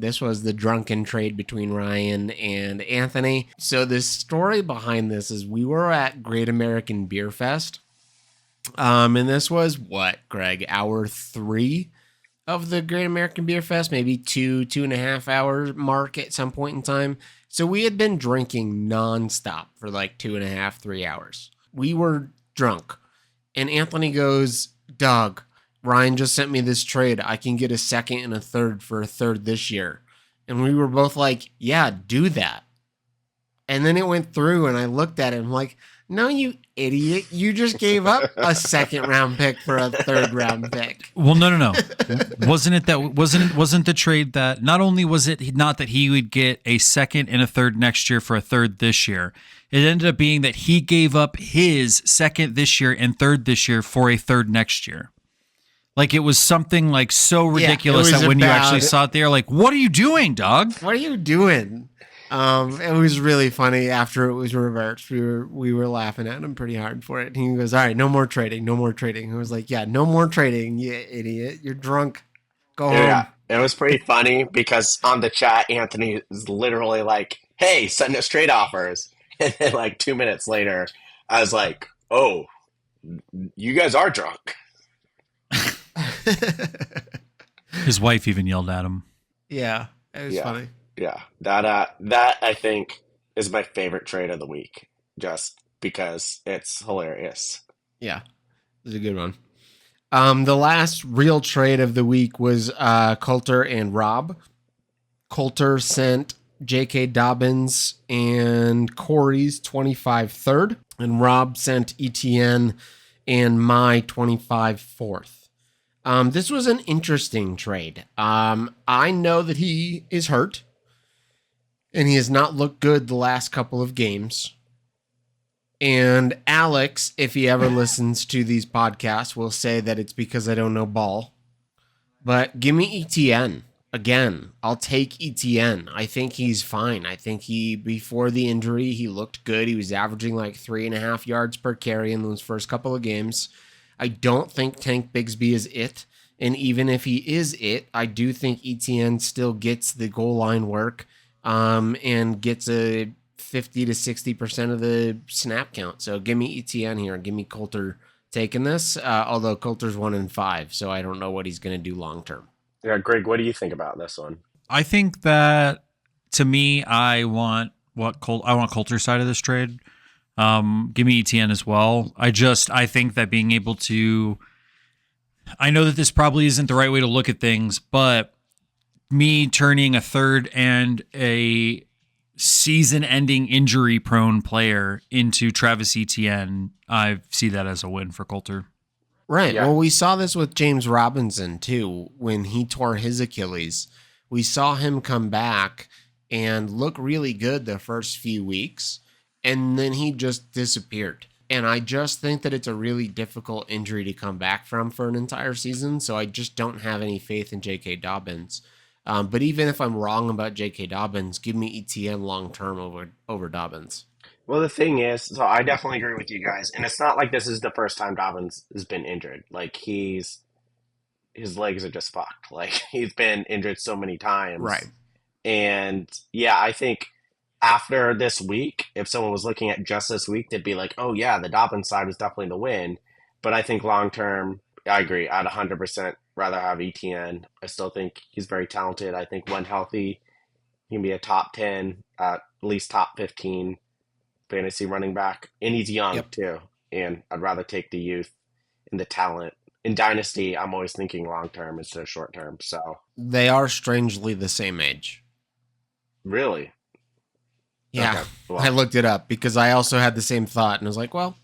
This was the drunken trade between Ryan and Anthony. So the story behind this is we were at Great American Beer Fest. And this was what, Greg, hour 3 of the Great American Beer Fest, maybe 2.5 hour mark at some point in time. So we had been drinking nonstop for like 2.5, 3 hours. We were drunk. And Anthony goes, Doug, Ryan just sent me this trade. I can get a second and a third for a third this year. And we were both like, yeah, do that. And then it went through and I looked at it and I'm like, no, you idiot. You just gave up a second round pick for a third round pick. Well, no. Wasn't the trade that not only was it not that he would get a second and a third next year for a third this year, it ended up being that he gave up his second this year and third this year for a third next year. Like it was something like so ridiculous that when you actually saw it there, like, what are you doing, dog? What are you doing? It was really funny after it was reversed. We were laughing at him pretty hard for it. He goes, all right, no more trading. I was like, yeah, no more trading, you idiot. You're drunk. Go home. Yeah, it was pretty funny because on the chat, Anthony is literally like, hey, send us trade offers. And then like 2 minutes later, I was like, oh, you guys are drunk. His wife even yelled at him. Yeah, it was funny. Yeah, that I think is my favorite trade of the week, just because it's hilarious. Yeah, it was a good one. The last real trade of the week was Coulter and Rob. Coulter sent J.K. Dobbins and Corey's 25 third, and Rob sent ETN and my 25 fourth. This was an interesting trade. I know that he is hurt, and he has not looked good the last couple of games. And Alex, if he ever listens to these podcasts, will say that it's because I don't know ball. But give me ETN. Again, I'll take ETN. I think he's fine. I think before the injury, he looked good. He was averaging like 3.5 yards per carry in those first couple of games. I don't think Tank Bigsby is it. And even if he is it, I do think ETN still gets the goal line work and gets a 50 to 60% of the snap count. So give me ETN here. Give me Coulter taking this, although Coulter's 1-5, so I don't know what he's going to do long term. Yeah, Greg, what do you think about this one? I think that, to me, I want I want Coulter's side of this trade. Give me ETN as well. I think that being able to, I know that this probably isn't the right way to look at things, but me turning a third and a season-ending injury-prone player into Travis Etienne, I see that as a win for Coulter. Right. Yeah. Well, we saw this with James Robinson too when he tore his Achilles. We saw him come back and look really good the first few weeks, and then he just disappeared. And I just think that it's a really difficult injury to come back from for an entire season, so I just don't have any faith in J.K. Dobbins. But even if I'm wrong about J.K. Dobbins, give me ETN long term over Dobbins. Well, the thing is, so I definitely agree with you guys, and it's not like this is the first time Dobbins has been injured. Like his legs are just fucked. Like he's been injured so many times. Right. And yeah, I think after this week, if someone was looking at just this week, they'd be like, "Oh yeah, the Dobbins side was definitely the win." But I think long term, I agree. I'd 100% rather have ETN. I still think he's very talented. I think when healthy, he can be a top 10, at least top 15 fantasy running back, and he's young Yep. too. And I'd rather take the youth and the talent. In Dynasty, I'm always thinking long term instead of short term. So They are strangely the same age. really, Yeah. okay, I well, looked it up because I also had the same thought and I was like, well,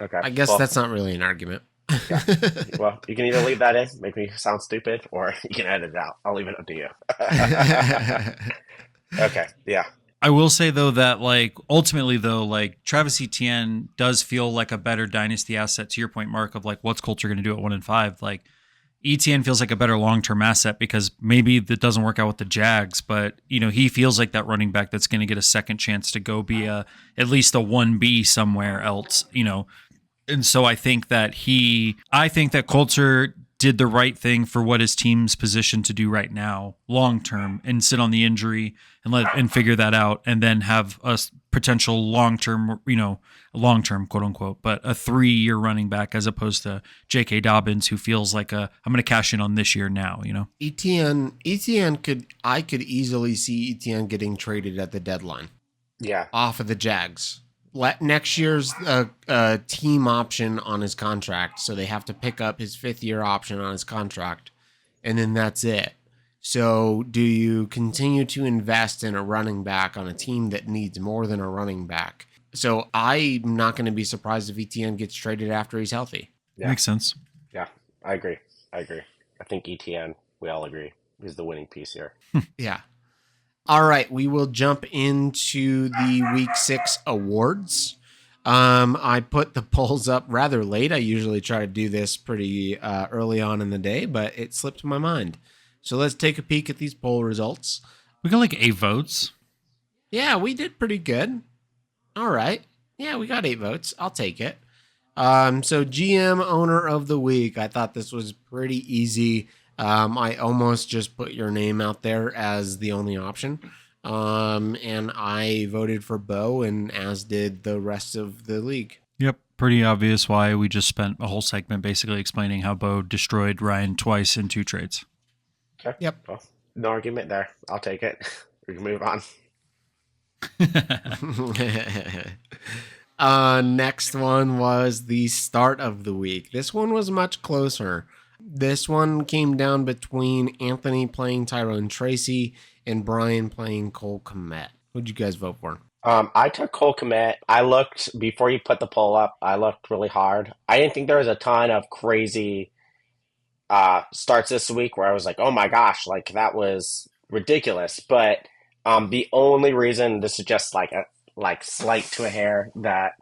okay, I guess well, that's not really an argument. yeah. Well, you can either leave that in, make me sound stupid, or you can edit it out. I'll leave it up to you. Okay, yeah, I will say though that like ultimately though, like Travis Etienne does feel like a better dynasty asset to your point, Mark, of like what's Coulter going to do at 1-5. Like ETN feels like a better long-term asset because maybe that doesn't work out with the Jags, but he feels like that running back that's going to get a second chance to go be at least a 1B somewhere else. And so I think that Coulter did the right thing for what his team's positioned to do right now, long term, and sit on the injury and figure that out, and then have a potential long term, quote unquote, but a 3-year running back as opposed to J.K. Dobbins, who feels like I'm going to cash in on this year now. I could easily see ETN getting traded at the deadline yeah, off of the Jags. Next year's a team option on his contract, so they have to pick up his 5th-year option on his contract, and then that's it. So, do you continue to invest in a running back on a team that needs more than a running back? So, I'm not going to be surprised if ETN gets traded after he's healthy. yeah, Makes sense. yeah. I agree. I agree. I think ETN, we all agree, is the winning piece here. Yeah. All right, we will jump into the week 6 awards. I put the polls up rather late. I usually try to do this pretty early on in the day, but it slipped my mind. So let's take a peek at these poll results. We got like 8 votes. Yeah, we did pretty good. All right. Yeah, we got 8 votes. I'll take it. So GM owner of the week. I thought this was pretty easy. I almost just put your name out there as the only option. And I voted for Bo, and as did the rest of the league. Yep, pretty obvious why we just spent a whole segment basically explaining how Bo destroyed Ryan twice in 2 trades. Okay. Yep. Well, no argument there. I'll take it. We can move on. Next one was the start of the week. This one was much closer. This one came down between Anthony playing Tyrone Tracy and Brian playing Cole Kmet. Who'd you guys vote for? I took Cole Kmet. I looked before you put the poll up. I looked really hard. I didn't think there was a ton of crazy starts this week where I was like, "Oh my gosh, like that was ridiculous." But the only reason this is just like a slight to a hair that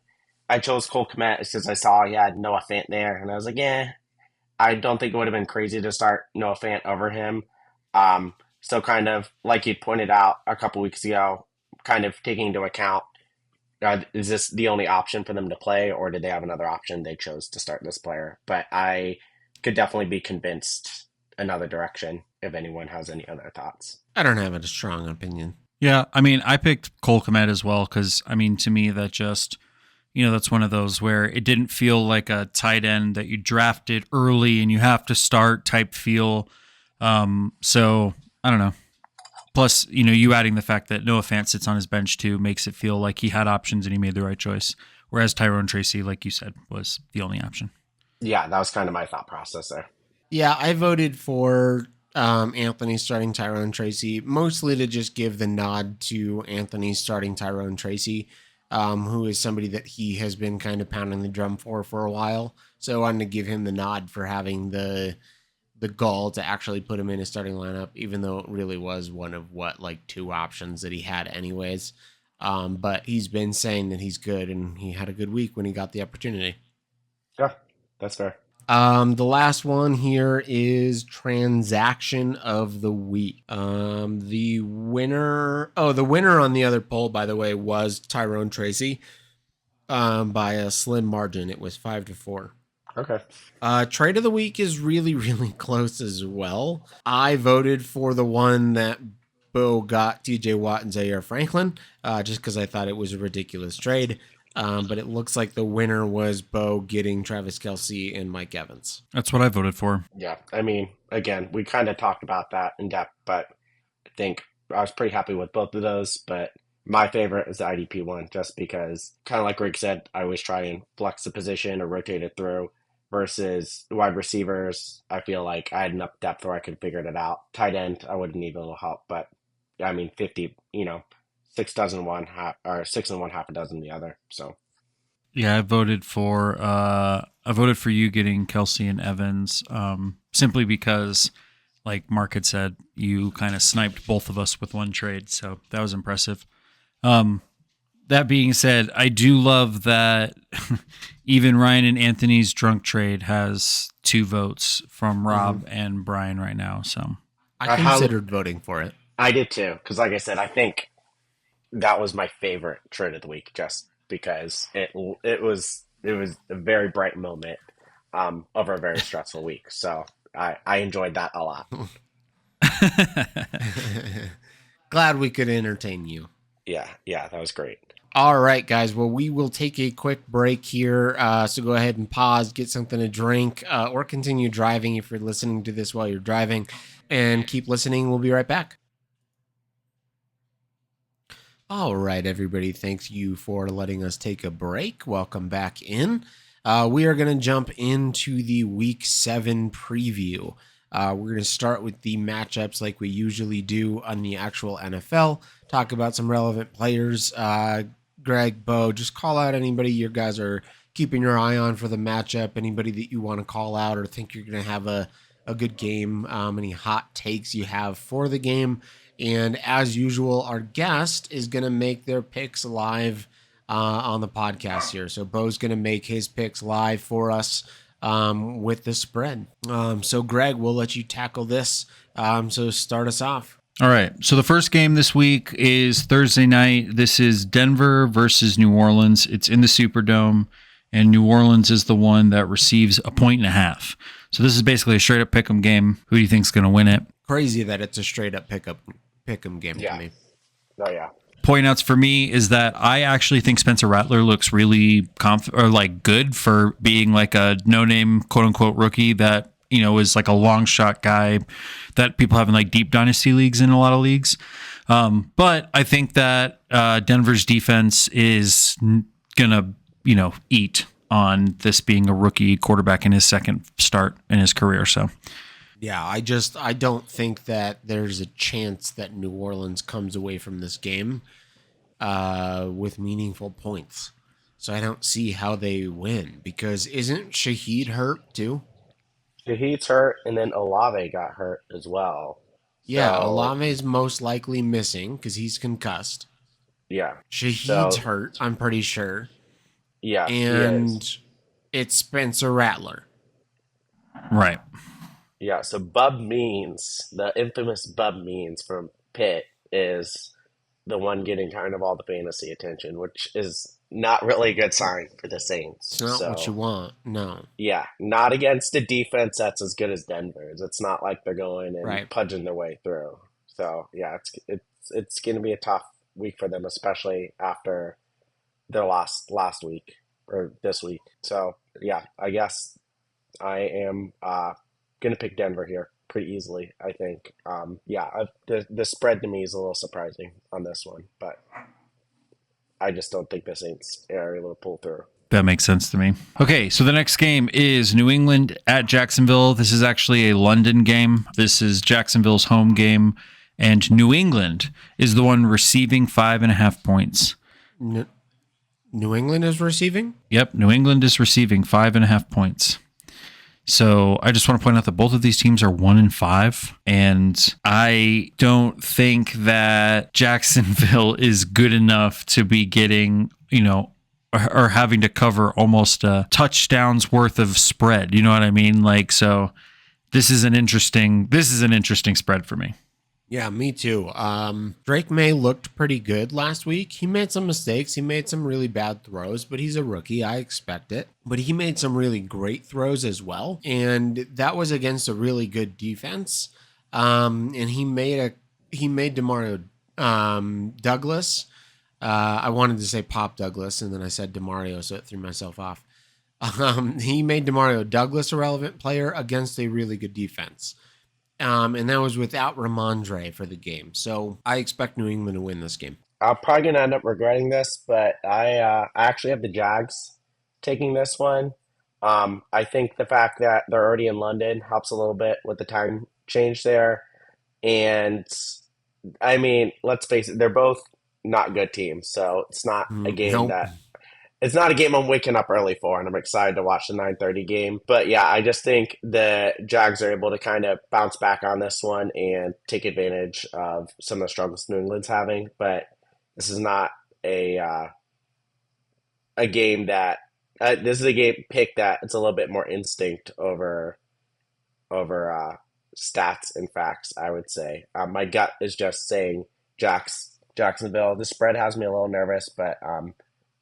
I chose Cole Kmet is because I saw he had Noah Fant there, and I was like, "Yeah, I don't think it would have been crazy to start Noah Fant over him." So kind of like you pointed out a couple weeks ago, kind of taking into account, is this the only option for them to play, or did they have another option they chose to start this player? But I could definitely be convinced another direction if anyone has any other thoughts. I don't have a strong opinion. Yeah, I mean, I picked Cole Kmet as well because, I mean, to me, that just, that's one of those where it didn't feel like a tight end that you drafted early and you have to start type feel. So, I don't know. Plus, you adding the fact that Noah Fant sits on his bench too makes it feel like he had options and he made the right choice. Whereas Tyrone Tracy, like you said, was the only option. Yeah, that was kind of my thought process there. Yeah, I voted for Anthony starting Tyrone Tracy, mostly to just give the nod to Anthony starting Tyrone Tracy, who is somebody that he has been kind of pounding the drum for a while. So I wanted to give him the nod for having the gall to actually put him in his starting lineup, even though it really was one of like two options that he had anyways. But he's been saying that he's good, and he had a good week when he got the opportunity. Yeah, that's fair. The last one here is transaction of the week. The winner on the other poll, by the way, was Tyrone Tracy. By a slim margin. It was 5-4. Okay. Trade of the week is really, really close as well. I voted for the one that Bo got TJ Watt and Zaire Franklin, just because I thought it was a ridiculous trade. But it looks like the winner was Bo getting Travis Kelce and Mike Evans. That's what I voted for. Yeah, I mean, again, we kind of talked about that in depth, but I think I was pretty happy with both of those. But my favorite is the IDP one, just because, kind of like Rick said, I always try and flex the position or rotate it through. Versus wide receivers, I feel like I had enough depth where I could figure it out. Tight end, I would need a little help, but I mean, 50, 6 dozen one, or 6 and one, half a dozen the other. So Yeah, I voted for you getting Kelsey and Evans, simply because, like Mark had said, you kind of sniped both of us with one trade, so that was impressive. That being said, I do love that even Ryan and Anthony's drunk trade has 2 votes from Rob and Brian right now. So I considered voting for it. I did too, because like I said, I think that was my favorite trade of the week, just because it was a very bright moment over a very stressful week. So I enjoyed that a lot. Glad we could entertain you. Yeah, that was great. All right, guys. Well, we will take a quick break here. So go ahead and pause, get something to drink, or continue driving if you're listening to this while you're driving, and keep listening. We'll be right back. All right, everybody. Thanks you for letting us take a break. Welcome back in. We are going to jump into the Week 7 preview. We're going to start with the matchups like we usually do on the actual NFL. Talk about some relevant players. Greg, Bo, just call out anybody you guys are keeping your eye on for the matchup. Anybody that you want to call out or think you're going to have a good game. Any hot takes you have for the game. And as usual, our guest is going to make their picks live on the podcast here. So Bo's going to make his picks live for us with the spread. So Greg, we'll let you tackle this. So start us off. All right. So the first game this week is Thursday night. This is Denver versus New Orleans. It's in the Superdome, and New Orleans is the one that receives 1.5. So this is basically a straight up pick'em game. Who do you think's going to win it? Crazy that it's a straight up pick'em game Yeah. for me. Oh yeah. Point outs for me is that I actually think Spencer Rattler looks really good for being like a no name quote unquote rookie that is like a long shot guy that people have in like deep dynasty leagues in a lot of leagues. But I think that Denver's defense is gonna eat on this being a rookie quarterback in his second start in his career. So Yeah, I don't think that there's a chance that New Orleans comes away from this game with meaningful points. So I don't see how they win, because isn't Shaheed hurt too? Shahid's hurt, and then Olave got hurt as well. Yeah, So Olave's most likely missing because he's concussed. yeah, Shaheed's so hurt, I'm pretty sure. yeah, he is. And it's Spencer Rattler. right. Yeah, so Bub Means, the infamous Bub Means from Pitt, is the one getting kind of all the fantasy attention, which is not really a good sign for the Saints. It's not what you So, want. No. yeah, not against a defense that's as good as Denver's. It's not like they're going and Right. pudging their way through. So, yeah, it's going to be a tough week for them, especially after their last week or this week. So, yeah, I guess I am going to pick Denver here. pretty easily, I think. The spread to me is a little surprising on this one, but I just don't think the Saints are able to pull through. That makes sense to me. Okay, so the next game is New England at Jacksonville. This is actually a London game. This is Jacksonville's home game, and New England is the one receiving 5.5 points. New England is receiving? Yep, New England is receiving 5.5 points. So I just want to point out that both of these teams are 1-5, and I don't think that Jacksonville is good enough to be getting, or having to cover almost a touchdown's worth of spread. You know what I mean? So this is an interesting spread for me. Yeah, me too. Drake May looked pretty good last week. He made some mistakes. He made some really bad throws, but he's a rookie. I expect it. But he made some really great throws as well. And that was against a really good defense. And he made Demario Douglas. I wanted to say Pop Douglas, and then I said Demario, so it threw myself off. He made Demario Douglas a relevant player against a really good defense. And that was without Ramondre for the game. So I expect New England to win this game. I'm probably going to end up regretting this, but I actually have the Jags taking this one. I think the fact that they're already in London helps a little bit with the time change there. And, I mean, let's face it, they're both not good teams. So it's not a game it's not a game I'm waking up early for, and I'm excited to watch the 9:30 game. But yeah, I just think the Jags are able to kind of bounce back on this one and take advantage of some of the struggles New England's having. But this is not a game that this is a game pick that it's a little bit more instinct over stats and facts, I would say. My gut is just saying Jacksonville. The spread has me a little nervous, but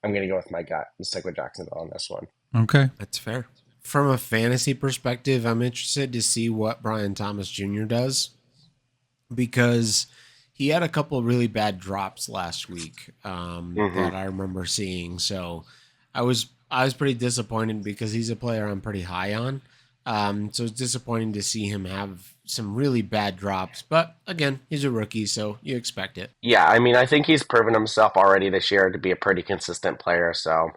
I'm going to go with my gut and stick with Jacksonville on this one. Okay. That's fair. From a fantasy perspective, I'm interested to see what Brian Thomas Jr. does, because he had a couple of really bad drops last week that I remember seeing. So I was pretty disappointed because he's a player I'm pretty high on. So it's disappointing to see him have some really bad drops. But again, he's a rookie, so you expect it. Yeah, I mean, I think he's proven himself already this year to be a pretty consistent player. So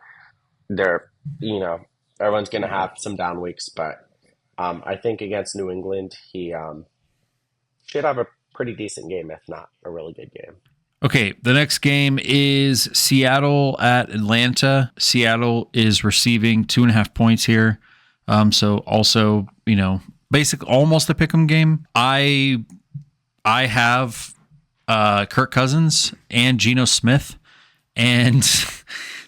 everyone's going to have some down weeks. But I think against New England, he should have a pretty decent game, if not a really good game. Okay, the next game is Seattle at Atlanta. Seattle is receiving 2.5 points here. So also, basically almost a pick'em game. I have Kirk Cousins and Geno Smith, and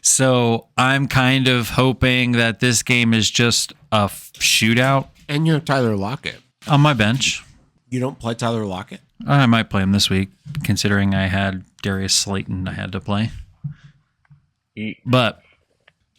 so I'm kind of hoping that this game is just a shootout. And you have Tyler Lockett on my bench. You don't play Tyler Lockett? I might play him this week, considering I had Darius Slayton I had to play. But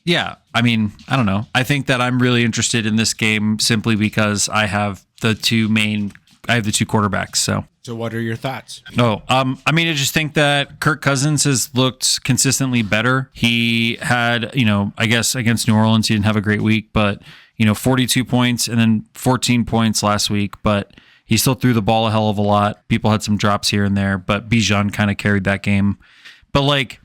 yeah, I mean, I don't know. I think that I'm really interested in this game simply because I have the two quarterbacks. So what are your thoughts? I mean, I just think that Kirk Cousins has looked consistently better. He had, I guess against New Orleans, he didn't have a great week, but 42 points and then 14 points last week, but he still threw the ball a hell of a lot. People had some drops here and there, but Bijan kind of carried that game. But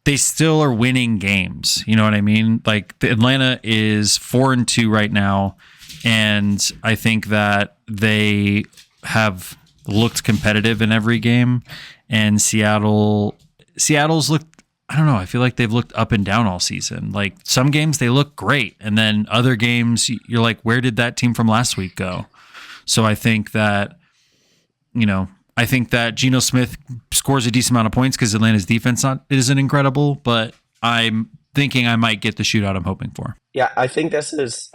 they still are winning games. You know what I mean? The Atlanta is 4-2 right now, and I think that they have looked competitive in every game. And Seattle's looked, I don't know, I feel like they've looked up and down all season. Some games they look great, and then other games you're like, where did that team from last week go? So I think that, Geno Smith scores a decent amount of points because Atlanta's defense isn't incredible, but I'm thinking I might get the shootout I'm hoping for. Yeah, I think this is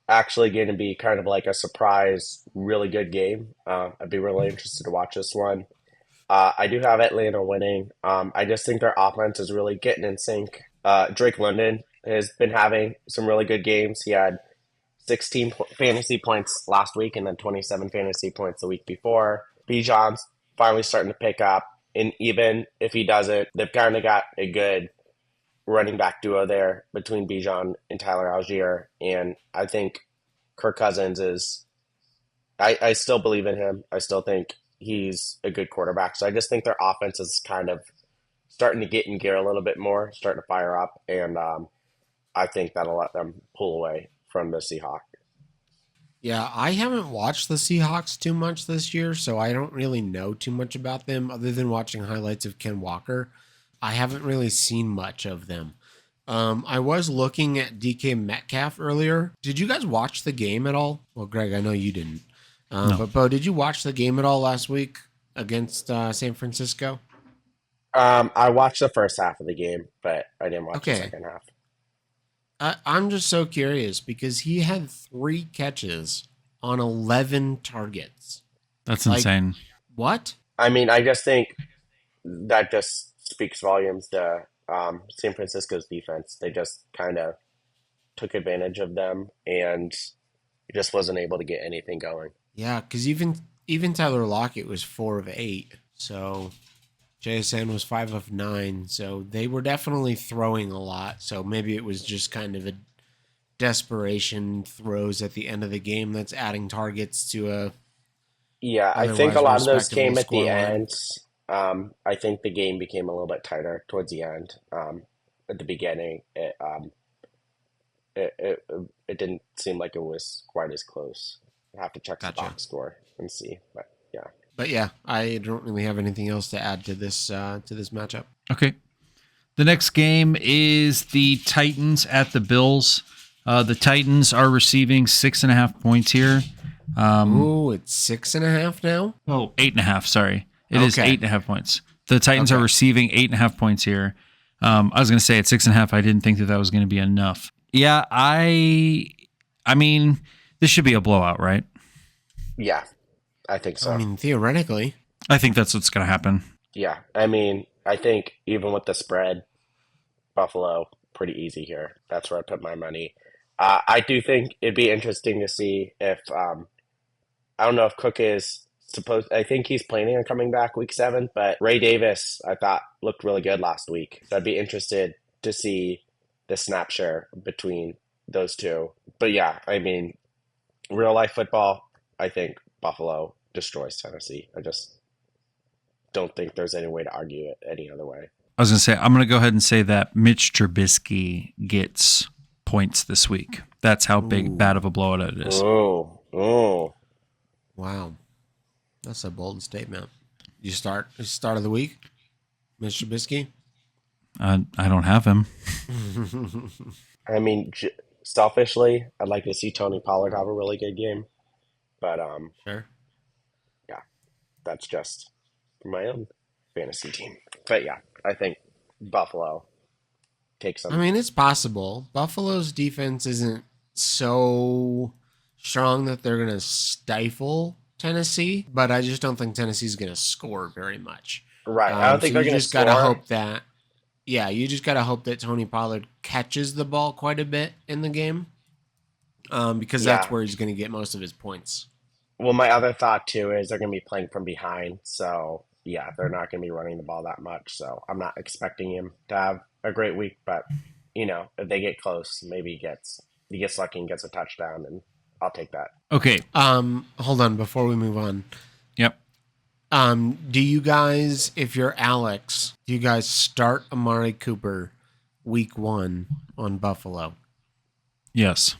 actually going to be kind of like a surprise, really good game. I'd be really interested to watch this one. I do have Atlanta winning. I just think their offense is really getting in sync. Drake London has been having some really good games. He had 16 fantasy points last week and then 27 fantasy points the week before. Bijan's finally starting to pick up. And even if he doesn't, they've kind of got a good running back duo there between Bijan and Tyler Algier. And I think Kirk Cousins is I still believe in him. I still think he's a good quarterback. So I just think their offense is kind of starting to get in gear a little bit more, starting to fire up, and I think that'll let them pull away from the Seahawks. Yeah, I haven't watched the Seahawks too much this year, so I don't really know too much about them other than watching highlights of Ken Walker. I haven't really seen much of them. I was looking at DK Metcalf earlier. Did you guys watch the game at all? Well, Greg, I know you didn't. No. But Bo, did you watch the game at all last week against San Francisco? I watched the first half of the game, but I didn't watch the Okay. second half. I'm just so curious because he had 3 catches on 11 targets. That's Like, insane. what? I mean, I just think that just speaks volumes to San Francisco's defense. They just kind of took advantage of them and just wasn't able to get anything going. Yeah, because even Tyler Lockett was 4 of 8. So JSN was 5 of 9. So they were definitely throwing a lot. So maybe it was just kind of a desperation throws at the end of the game that's adding targets to a Yeah, I think a otherwise lot of those respectable came at the score line. end. I think the game became a little bit tighter towards the end. At the beginning, it, it it didn't seem like it was quite as close. I have to check the Gotcha. box score and see, but yeah. But yeah, I don't really have anything else to add to this matchup. Okay. The next game is the Titans at the Bills. The Titans are receiving 6.5 points here. Ooh, it's 6.5 now. Oh, 8.5. Sorry. It is Okay. 8.5 points. The Titans are Okay. receiving 8.5 points here. I was going to say at 6.5, I didn't think that was going to be enough. Yeah, I mean, this should be a blowout, right? Yeah, I think I so. mean, theoretically. I think that's what's going to happen. Yeah, I mean, I think even with the spread, Buffalo pretty easy here. That's where I put my money. I do think it'd be interesting to see if I don't know if Cook is supposed. I think he's planning on coming back week 7, but Ray Davis I thought looked really good last week. So I'd be interested to see the snap share between those two. But yeah, I mean, real life football. I think Buffalo destroys Tennessee. I just don't think there's any way to argue it any other way. I was going to say, I'm going to go ahead and say that Mitch Trubisky gets points this week. That's how bad of a blowout it is. Oh. Wow, that's a bold statement. You start of the week, Mr. Trubisky. I don't have him. I mean, selfishly, I'd like to see Tony Pollard have a really good game, but Sure. yeah, that's just for my own fantasy team. But yeah, I think Buffalo takes I them. mean, it's possible. Buffalo's defense isn't so strong that they're going to stifle Tennessee, but I just don't think Tennessee's going to score very much. Right. I don't think So they're you going to just got to score. hope that, yeah, you just got to hope that Tony Pollard catches the ball quite a bit in the game, because that's Yeah. where he's going to get most of his points. Well, my other thought too is they're going to be playing from behind, so yeah, they're not going to be running the ball that much. So I'm not expecting him to have a great week, but if they get close, maybe he gets lucky and gets a touchdown, and I'll take that. Okay. Hold on before we move on. Yep. Do you guys, if you're Alex, do you guys start Amari Cooper week 1 on Buffalo Yes.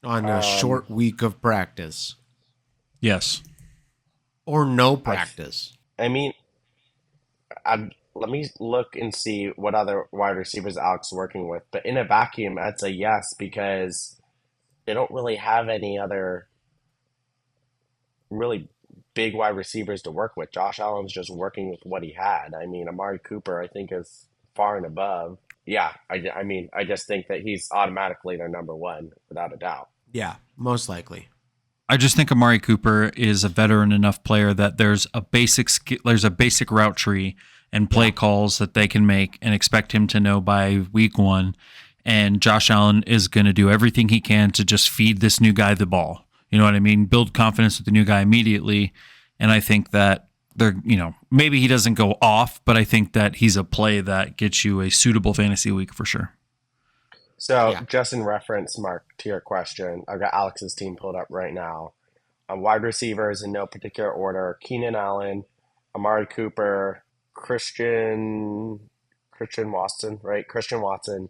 on a short week of practice Yes. or no practice? I mean, let me look and see what other wide receivers Alex is working with. But in a vacuum, that's a yes because they don't really have any other really big wide receivers to work with. Josh Allen's just working with what he had. I mean, Amari Cooper, I think, is far and above. Yeah, I mean, I just think that he's automatically their number one without a doubt. Yeah, most likely. I just think Amari Cooper is a veteran enough player that there's a basic route tree and play calls that they can make and expect him to know by week 1. And Josh Allen is going to do everything he can to just feed this new guy the ball. You know what I mean? Build confidence with the new guy immediately. And I think that maybe he doesn't go off, but I think that he's a play that gets you a suitable fantasy week for sure. So Yeah. just in reference, Mark, to your question, I've got Alex's team pulled up right now. Wide receivers in no particular order: Keenan Allen, Amari Cooper, Christian Watson, right? Christian Watson,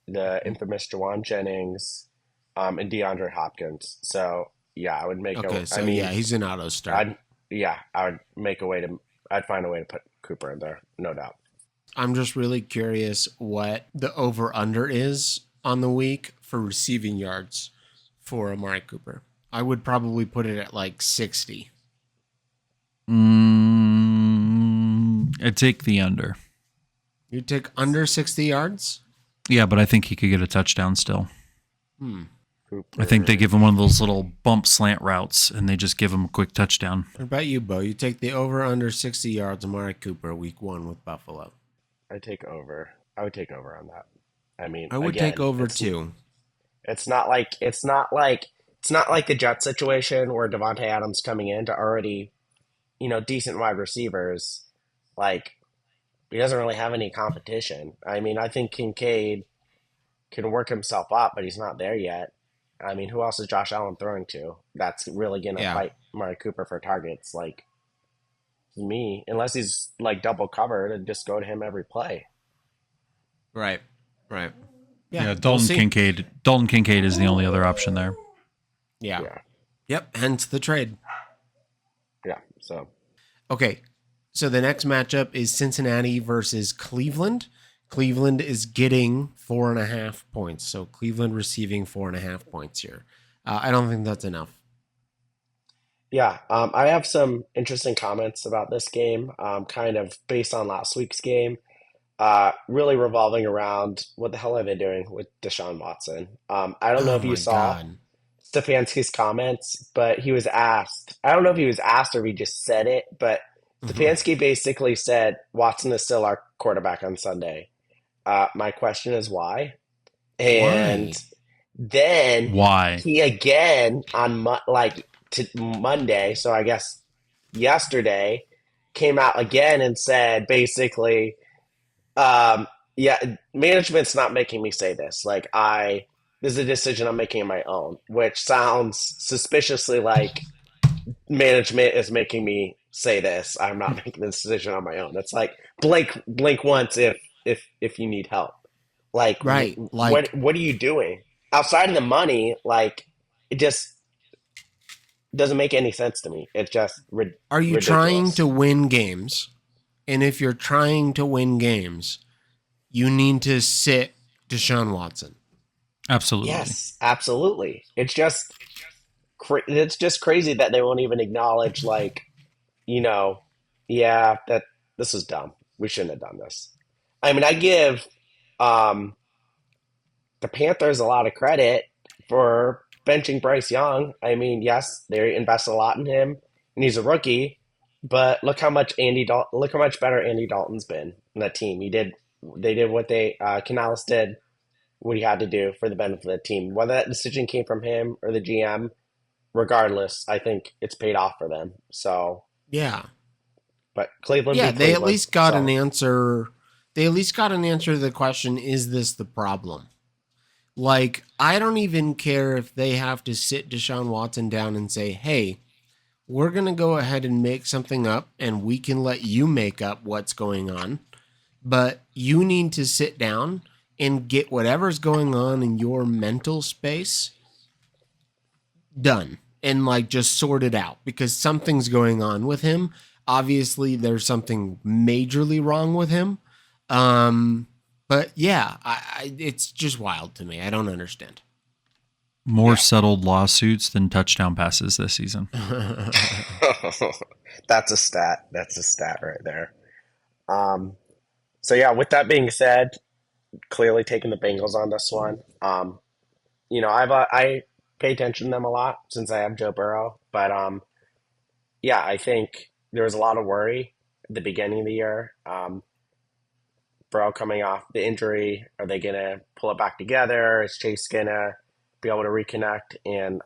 the infamous Jawan Jennings, and DeAndre Hopkins. So yeah, I would make a. Okay, I so yeah, mean, he's an auto start. I'd yeah, I would make a way to. I'd find a way to put Cooper in there, no doubt. I'm just really curious what the over under is on the week for receiving yards for Amari Cooper. I would probably put it at like 60. I'd take the under. You take under 60 yards? Yeah, but I think he could get a touchdown still. Cooper. I think they give him one of those little bump slant routes, and they just give him a quick touchdown. What about you, Bo? You take the over under 60 yards Amari Cooper week 1 with Buffalo. I take over. I would take over on that. I mean, I would again, take over too. it's not like the Jets situation where Devontae Adams coming in to already, decent wide receivers. Like he doesn't really have any competition. I mean, I think Kincaid can work himself up, but he's not there yet. I mean, who else is Josh Allen throwing to that's really gonna Yeah, fight Murray Cooper for targets? Like me, unless he's like double covered and just go to him every play. right. Right. Yeah, Yeah, we'll see. Dalton Kincaid is the only other option there. Yeah. Yeah, Yep, hence the trade. yeah. So Okay, so the next matchup is Cincinnati versus Cleveland. Cleveland is getting 4.5 points. So Cleveland receiving 4.5 points here. I don't think that's enough. yeah, I have some interesting comments about this game, kind of based on last week's game. Really revolving around what the hell are they doing with Deshaun Watson? I don't know Oh if you my saw God. Stefanski's comments, but he was asked. I don't know if he was asked or if he just said it, but Mhm. Stefanski basically said Watson is still our quarterback on Sunday. My question is why? And Why? then Why? he again on Monday, so I guess yesterday, came out again and said basically, yeah, management's not making me say this. This is a decision I'm making on my own, which sounds suspiciously like management is making me say this. I'm not making this decision on my own. It's like blink once if you need help. Like Right. what are you doing outside of the money? Like it just doesn't make any sense to me. It's just Are you trying ridiculous. to win games? And if you're trying to win games, you need to sit Deshaun Watson. Absolutely. Yes, absolutely. It's just crazy that they won't even acknowledge you know, yeah, that this is dumb. We shouldn't have done this. I mean, I give um, the Panthers a lot of credit for benching Bryce Young. I mean, yes, they invest a lot in him, and he's a rookie. But look how much better Andy Dalton's been in that team. They did what Canales did, what he had to do for the benefit of the team. Whether that decision came from him or the GM, regardless, I think it's paid off for them. So, Yeah. but Cleveland Yeah, beat they at Cleveland. least got an So, answer. They at least got an answer to the question, is this the problem? Like, I don't even care if they have to sit Deshaun Watson down and say, hey, we're going to go ahead and make something up and we can let you make up what's going on. But you need to sit down and get whatever's going on in your mental space done and like just sort it out because something's going on with him. Obviously, there's something majorly wrong with him. Um, but yeah, it's just wild to me. I don't understand. More settled lawsuits than touchdown passes this season. that's a stat. That's a stat right there. Um, so yeah, with that being said, clearly taking the Bengals on this one. I pay attention to them a lot since I have Joe Burrow, but yeah, I think there was a lot of worry at the beginning of the year. Burrow coming off the injury, are they gonna pull it back together? Is Chase gonna be able to reconnect? And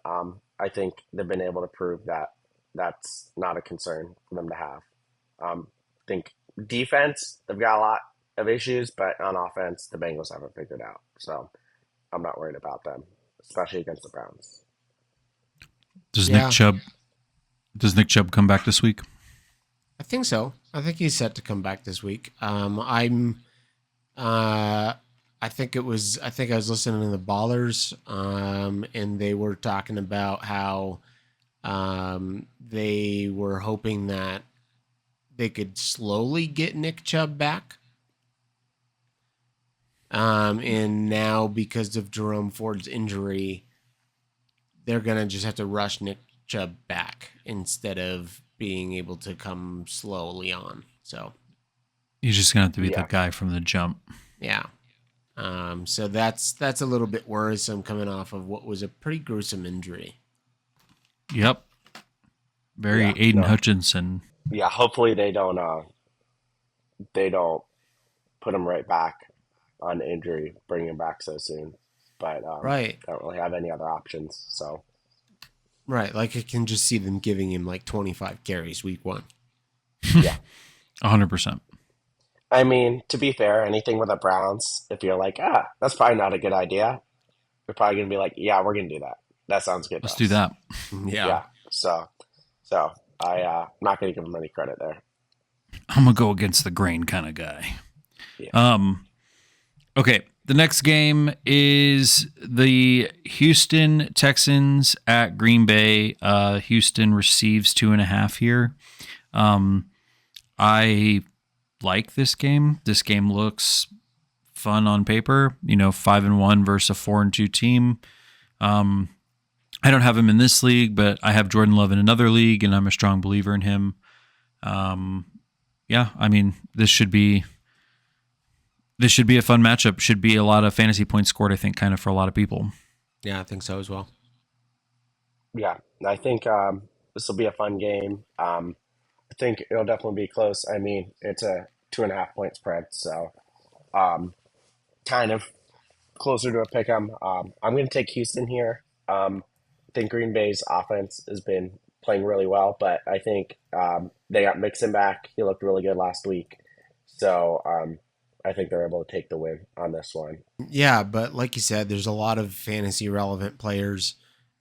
I think they've been able to prove that that's not a concern for them to have. I think defense, they've got a lot of issues, but on offense, the Bengals haven't figured out. So I'm not worried about them, especially against the Browns. Does Nick Yeah. Chubb Does Nick Chubb come back this week? I think so. I think he's set to come back this week. I'm. I think it was. I think I was listening to the Ballers, and they were talking about how they were hoping that they could slowly get Nick Chubb back. And now because of Jerome Ford's injury, they're gonna just have to rush Nick Chubb back instead of being able to come slowly on. So He's just gonna have to be the Yeah. guy from the jump. yeah. So that's a little bit worrisome coming off of what was a pretty gruesome injury. Yep. Very Yeah. Aiden No. Hutchinson. Yeah. Hopefully they don't put him right back on injury, bring him back so soon. But Right. I don't really have any other options. So Right. Like I can just see them giving him like 25 carries week 1. yeah. 100%. I mean, to be fair, anything with the Browns, if you're like, that's probably not a good idea, you're probably gonna be like, yeah, we're gonna do that. That sounds good to Let's do us. that. Yeah. Yeah. So I'm not gonna give him any credit there. I'm gonna go against the grain kind of guy. Yeah. Okay. The next game is the Houston Texans at Green Bay. Houston receives 2.5 here. I like this game. This game looks fun on paper. 5-1 versus a 4-2 team. I don't have him in this league, but I have Jordan Love in another league, and I'm a strong believer in him. Yeah, I mean, this should be a fun matchup. Should be a lot of fantasy points scored, I think, kind of for a lot of people. Yeah, I think so as well. Yeah. I think this will be a fun game. I think it'll definitely be close. I mean, it's a 2.5 point spread, so kind of closer to a pick 'em. I'm going to take Houston here. I think Green Bay's offense has been playing really well, but I think they got Mixon back. He looked really good last week, so I think they're able to take the win on this one. Yeah, but like you said, there's a lot of fantasy relevant players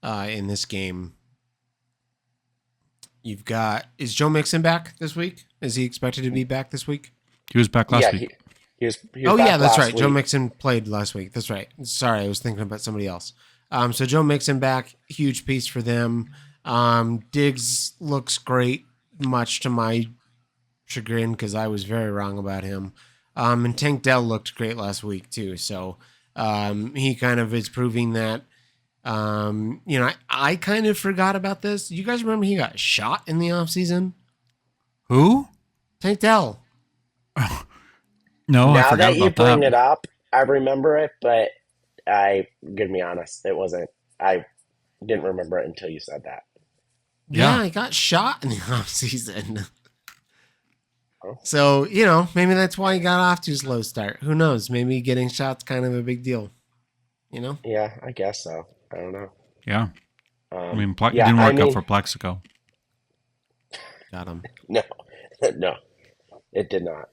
in this game. You've got, is Joe Mixon back this week? Is he expected to be back this week? He was back last Yeah, week. he was Oh back yeah, that's last right. Joe week. Mixon played last week. That's right. Sorry, I was thinking about somebody else. So Joe Mixon back, huge piece for them. Diggs looks great, much to my chagrin because I was very wrong about him. And Tank Dell looked great last week too. So he kind of is proving that. I kind of forgot about this. You guys remember he got shot in the offseason? Who? Tank Dell. No, I Now forgot that you about bring that. it up, I remember it, but I'm gonna be honest, it wasn't. I didn't remember it until you said that. Yeah, he got shot in the offseason. Oh. So, maybe that's why he got off to a slow start. Who knows? Maybe getting shot's kind of a big deal. Yeah, I guess so. I don't know. Yeah. I mean, it Yeah, didn't I work out mean, for Plaxico. Got him. no, no, it did not.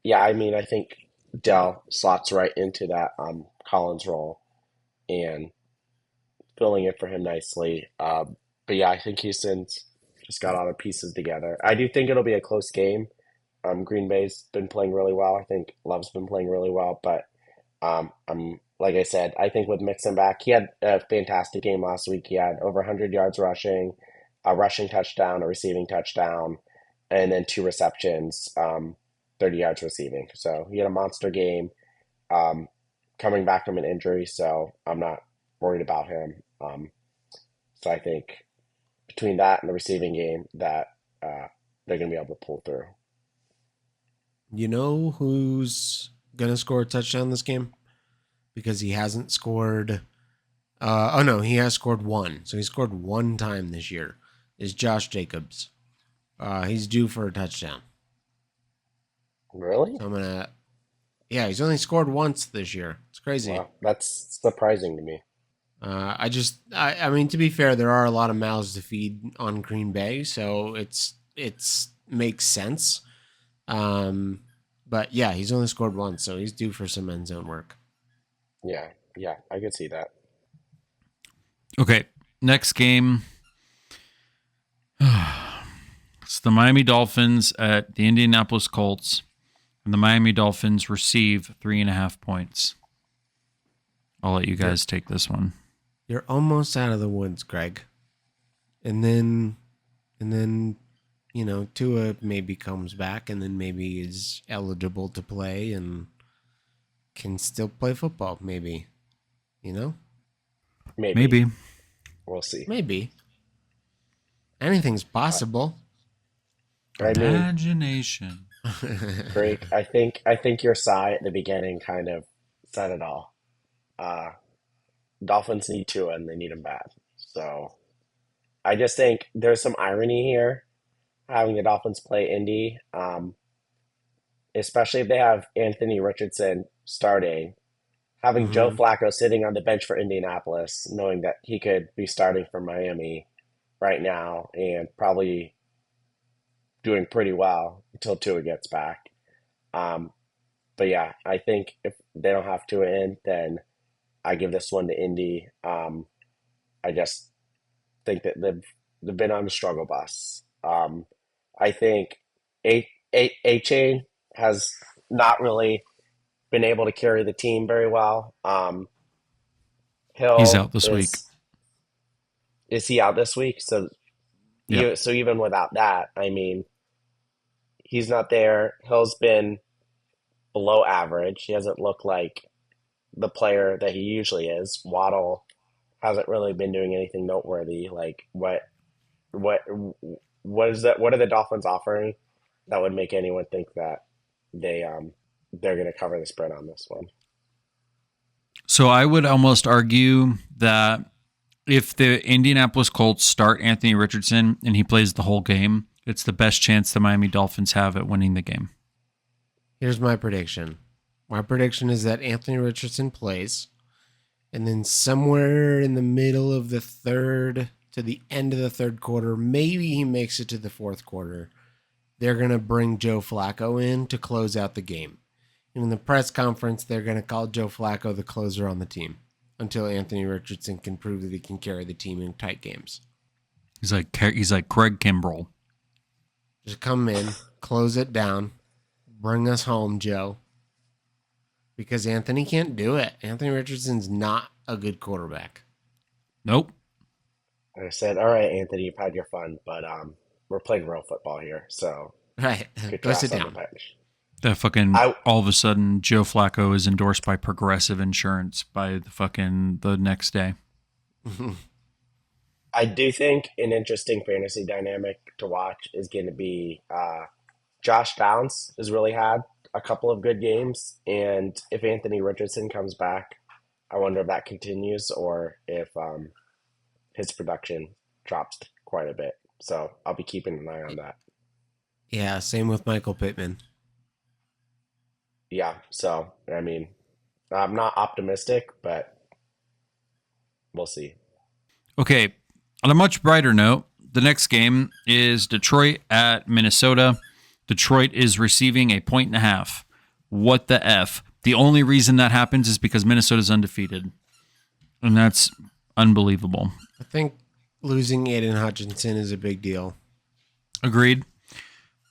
Yeah, I mean, I think Dell slots right into that Collins role and filling it for him nicely. But yeah, I think Houston's just got all the pieces together. I do think it'll be a close game. Green Bay's been playing really well. I think Love's been playing really well, but I'm like I said, I think with Mixon back, he had a fantastic game last week. He had over 100 yards rushing, a rushing touchdown, a receiving touchdown, and then 2 receptions, 30 yards receiving. So he had a monster game, coming back from an injury. So I'm not worried about him. So I think between that and the receiving game, that they're going to be able to pull through. You know who's going to score a touchdown this game? Because he hasn't scored. He has scored one. So he scored one time this year. Is Josh Jacobs. He's due for a touchdown. Really? So I'm going to. Yeah, he's only scored once this year. It's crazy. Wow, that's surprising to me. I mean, to be fair, there are a lot of mouths to feed on Green Bay, so it's makes sense. But yeah, he's only scored once, so he's due for some end zone work. Yeah, I could see that. Okay, next game. It's the Miami Dolphins at the Indianapolis Colts, and the Miami Dolphins receive 3.5 points. I'll let you guys take this one. You're almost out of the woods, Greg. And then, Tua maybe comes back and then maybe is eligible to play and can still play football, maybe. Maybe. We'll see. Maybe. Anything's possible. I mean, Imagination. Greg, I think your sigh at the beginning kind of said it all. Dolphins need Tua and they need him bad. So I just think there's some irony here having the Dolphins play Indy, especially if they have Anthony Richardson starting, having Joe Mm-hmm. Flacco sitting on the bench for Indianapolis, knowing that he could be starting for Miami right now and probably doing pretty well until Tua gets back. Um, but yeah, I think if they don't have Tua in, then I give this one to Indy. I just think that they've been on the struggle bus. I think A Chain has not really been able to carry the team very well. He's Hill out this week. is he out this week? So Yep. so even without that, I mean, he's not there. Hill's been below average. He hasn't looked like the player that he usually is. Waddle hasn't really been doing anything noteworthy. Like what what is that? What are the Dolphins offering that would make anyone think that they're going to cover the spread on this one? So I would almost argue that if the Indianapolis Colts start Anthony Richardson and he plays the whole game, it's the best chance the Miami Dolphins have at winning the game. Here's my prediction. My prediction is that Anthony Richardson plays, and then somewhere in the middle of the third to the end of the third quarter, maybe he makes it to the fourth quarter, they're going to bring Joe Flacco in to close out the game. And in the press conference, they're going to call Joe Flacco the closer on the team until Anthony Richardson can prove that he can carry the team in tight games. He's like Craig Kimbrell. Just come in, close it down, bring us home, Joe. Because Anthony can't do it. Anthony Richardson's not a good quarterback. Nope. I said, all right, Anthony, you've had your fun, but we're playing real football here, so Right. get Go your sit ass on down. the bench. That fucking I all of a sudden Joe Flacco is endorsed by Progressive Insurance by the next day. I do think an interesting fantasy dynamic to watch is going to be Josh Downs has really had a couple of good games, and if Anthony Richardson comes back, I wonder if that continues or if his production drops quite a bit. So I'll be keeping an eye on that. Yeah, same with Michael Pittman. Yeah, so I mean, I'm not optimistic, but we'll see. Okay, on a much brighter note, the next game is Detroit at Minnesota. Detroit is receiving 1.5. What the F? The only reason that happens is because Minnesota's undefeated. And that's unbelievable. I think losing Aiden Hutchinson is a big deal. Agreed.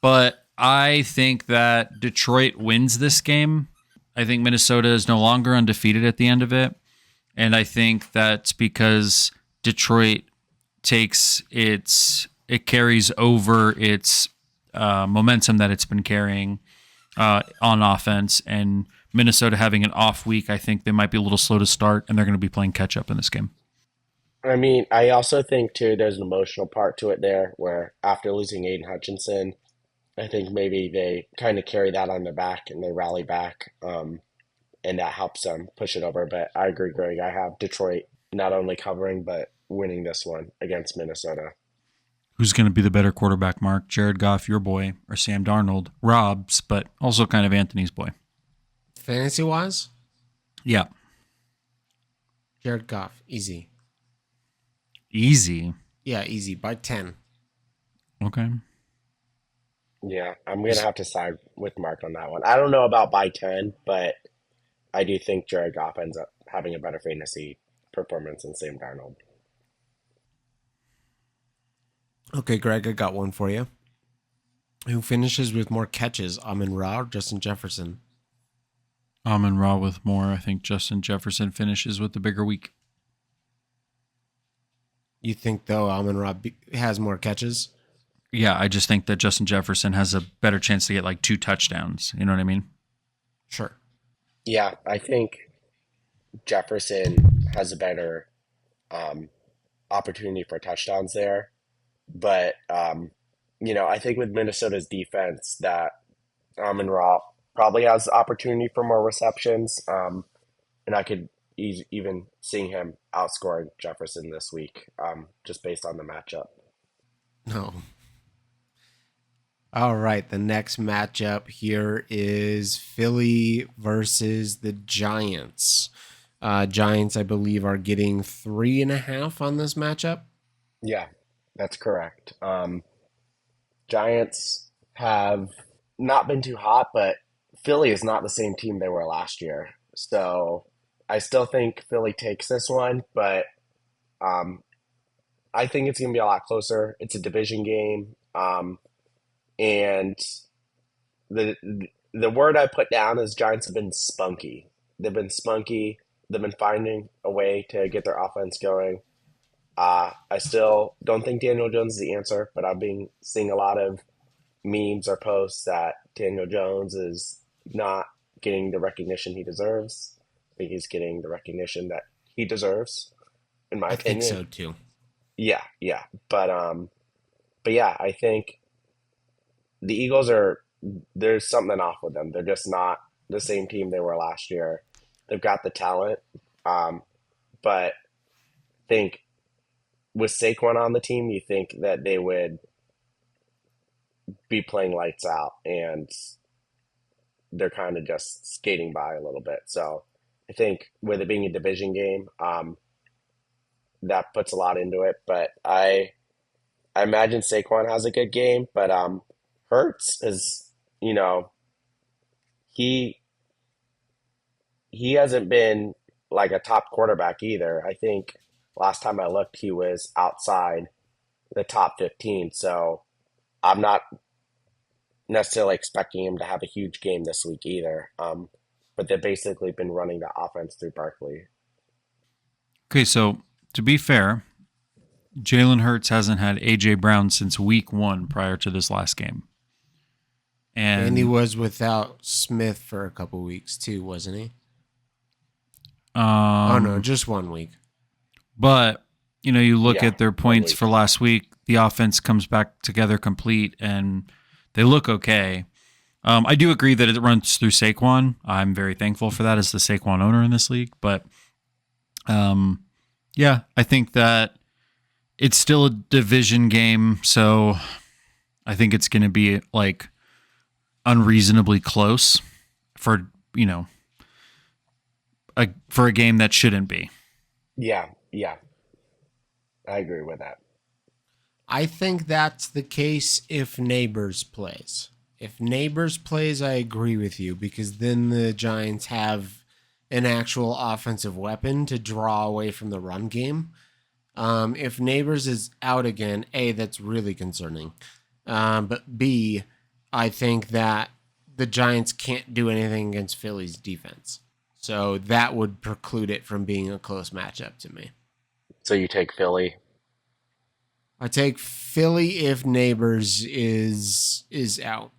But I think that Detroit wins this game. I think Minnesota is no longer undefeated at the end of it. And I think that's because Detroit it carries over its momentum that it's been carrying on offense. And Minnesota having an off week, I think they might be a little slow to start, and they're going to be playing catch up in this game. I mean, I also think too there's an emotional part to it there where after losing Aiden Hutchinson, I think maybe they kind of carry that on their back and they rally back, and that helps them push it over. But I agree, Greg. I have Detroit not only covering but winning this one against Minnesota. Who's going to be the better quarterback, Mark? Jared Goff, your boy, or Sam Darnold? Rob's, but also kind of Anthony's boy. Fantasy wise, Yeah. Jared Goff, easy. Easy. Yeah, easy by 10. Okay. Yeah, I'm gonna have to side with Mark on that one. I don't know about by 10, but I do think Jared Goff ends up having a better fantasy performance than Sam Darnold. Okay, Greg, I got one for you. Who finishes with more catches, Amon-Ra or Justin Jefferson? Amon-Ra with more. I think Justin Jefferson finishes with the bigger week. You think, though, Amon-Ra has more catches? Yeah, I just think that Justin Jefferson has a better chance to get like 2 touchdowns. You know what I mean? Sure. Yeah, I think Jefferson has a better um, opportunity for touchdowns there. But I think with Minnesota's defense that Amon-Ra probably has the opportunity for more receptions. And I could even see him outscoring Jefferson this week, just based on the matchup. No. All right. The next matchup here is Philly versus the Giants. Giants, I believe, are getting 3.5 on this matchup. Yeah, that's correct. Giants have not been too hot, but Philly is not the same team they were last year. So I still think Philly takes this one, but um, I think it's going to be a lot closer. It's a division game, and the the word I put down is Giants have been spunky. They've been spunky. They've been finding a way to get their offense going. I still don't think Daniel Jones is the answer, but I've been seeing a lot of memes or posts that Daniel Jones is not getting the recognition he deserves. I think he's getting the recognition that he deserves, in my I think opinion. so too. Yeah, yeah. But yeah, I think the Eagles are there's something off with them. They're just not the same team they were last year. They've got the talent, um, but I think with Saquon on the team, you think that they would be playing lights out, and they're kind of just skating by a little bit. So I think with it being a division game, that puts a lot into it. But I imagine Saquon has a good game, but Hurts is, you know, he he hasn't been like a top quarterback either. I think last time I looked, he was outside the top 15. So I'm not necessarily expecting him to have a huge game this week either. But they've basically been running the offense through Barkley. Okay, so to be fair, Jalen Hurts hasn't had A.J. Brown since week 1 prior to this last game. And he And was without Smith for a couple weeks too, wasn't he? Oh no, um, just 1 week. but you look Yeah, at their one points for week. last week, the offense comes back together complete and they look okay. I do agree that it runs through Saquon. I'm very thankful for that as the Saquon owner in this league, but um, yeah, I think that it's still a division game, so I think it's going to be like unreasonably close for for a game that shouldn't be. Yeah, yeah, I agree with that. I think that's the case if Neighbors plays. If Neighbors plays, I agree with you because then the Giants have an actual offensive weapon to draw away from the run game. If Neighbors is out again, A, that's really concerning. But B, I think that the Giants can't do anything against Philly's defense. So that would preclude it from being a close matchup to me. So you take Philly. I take Philly if Neighbors is out.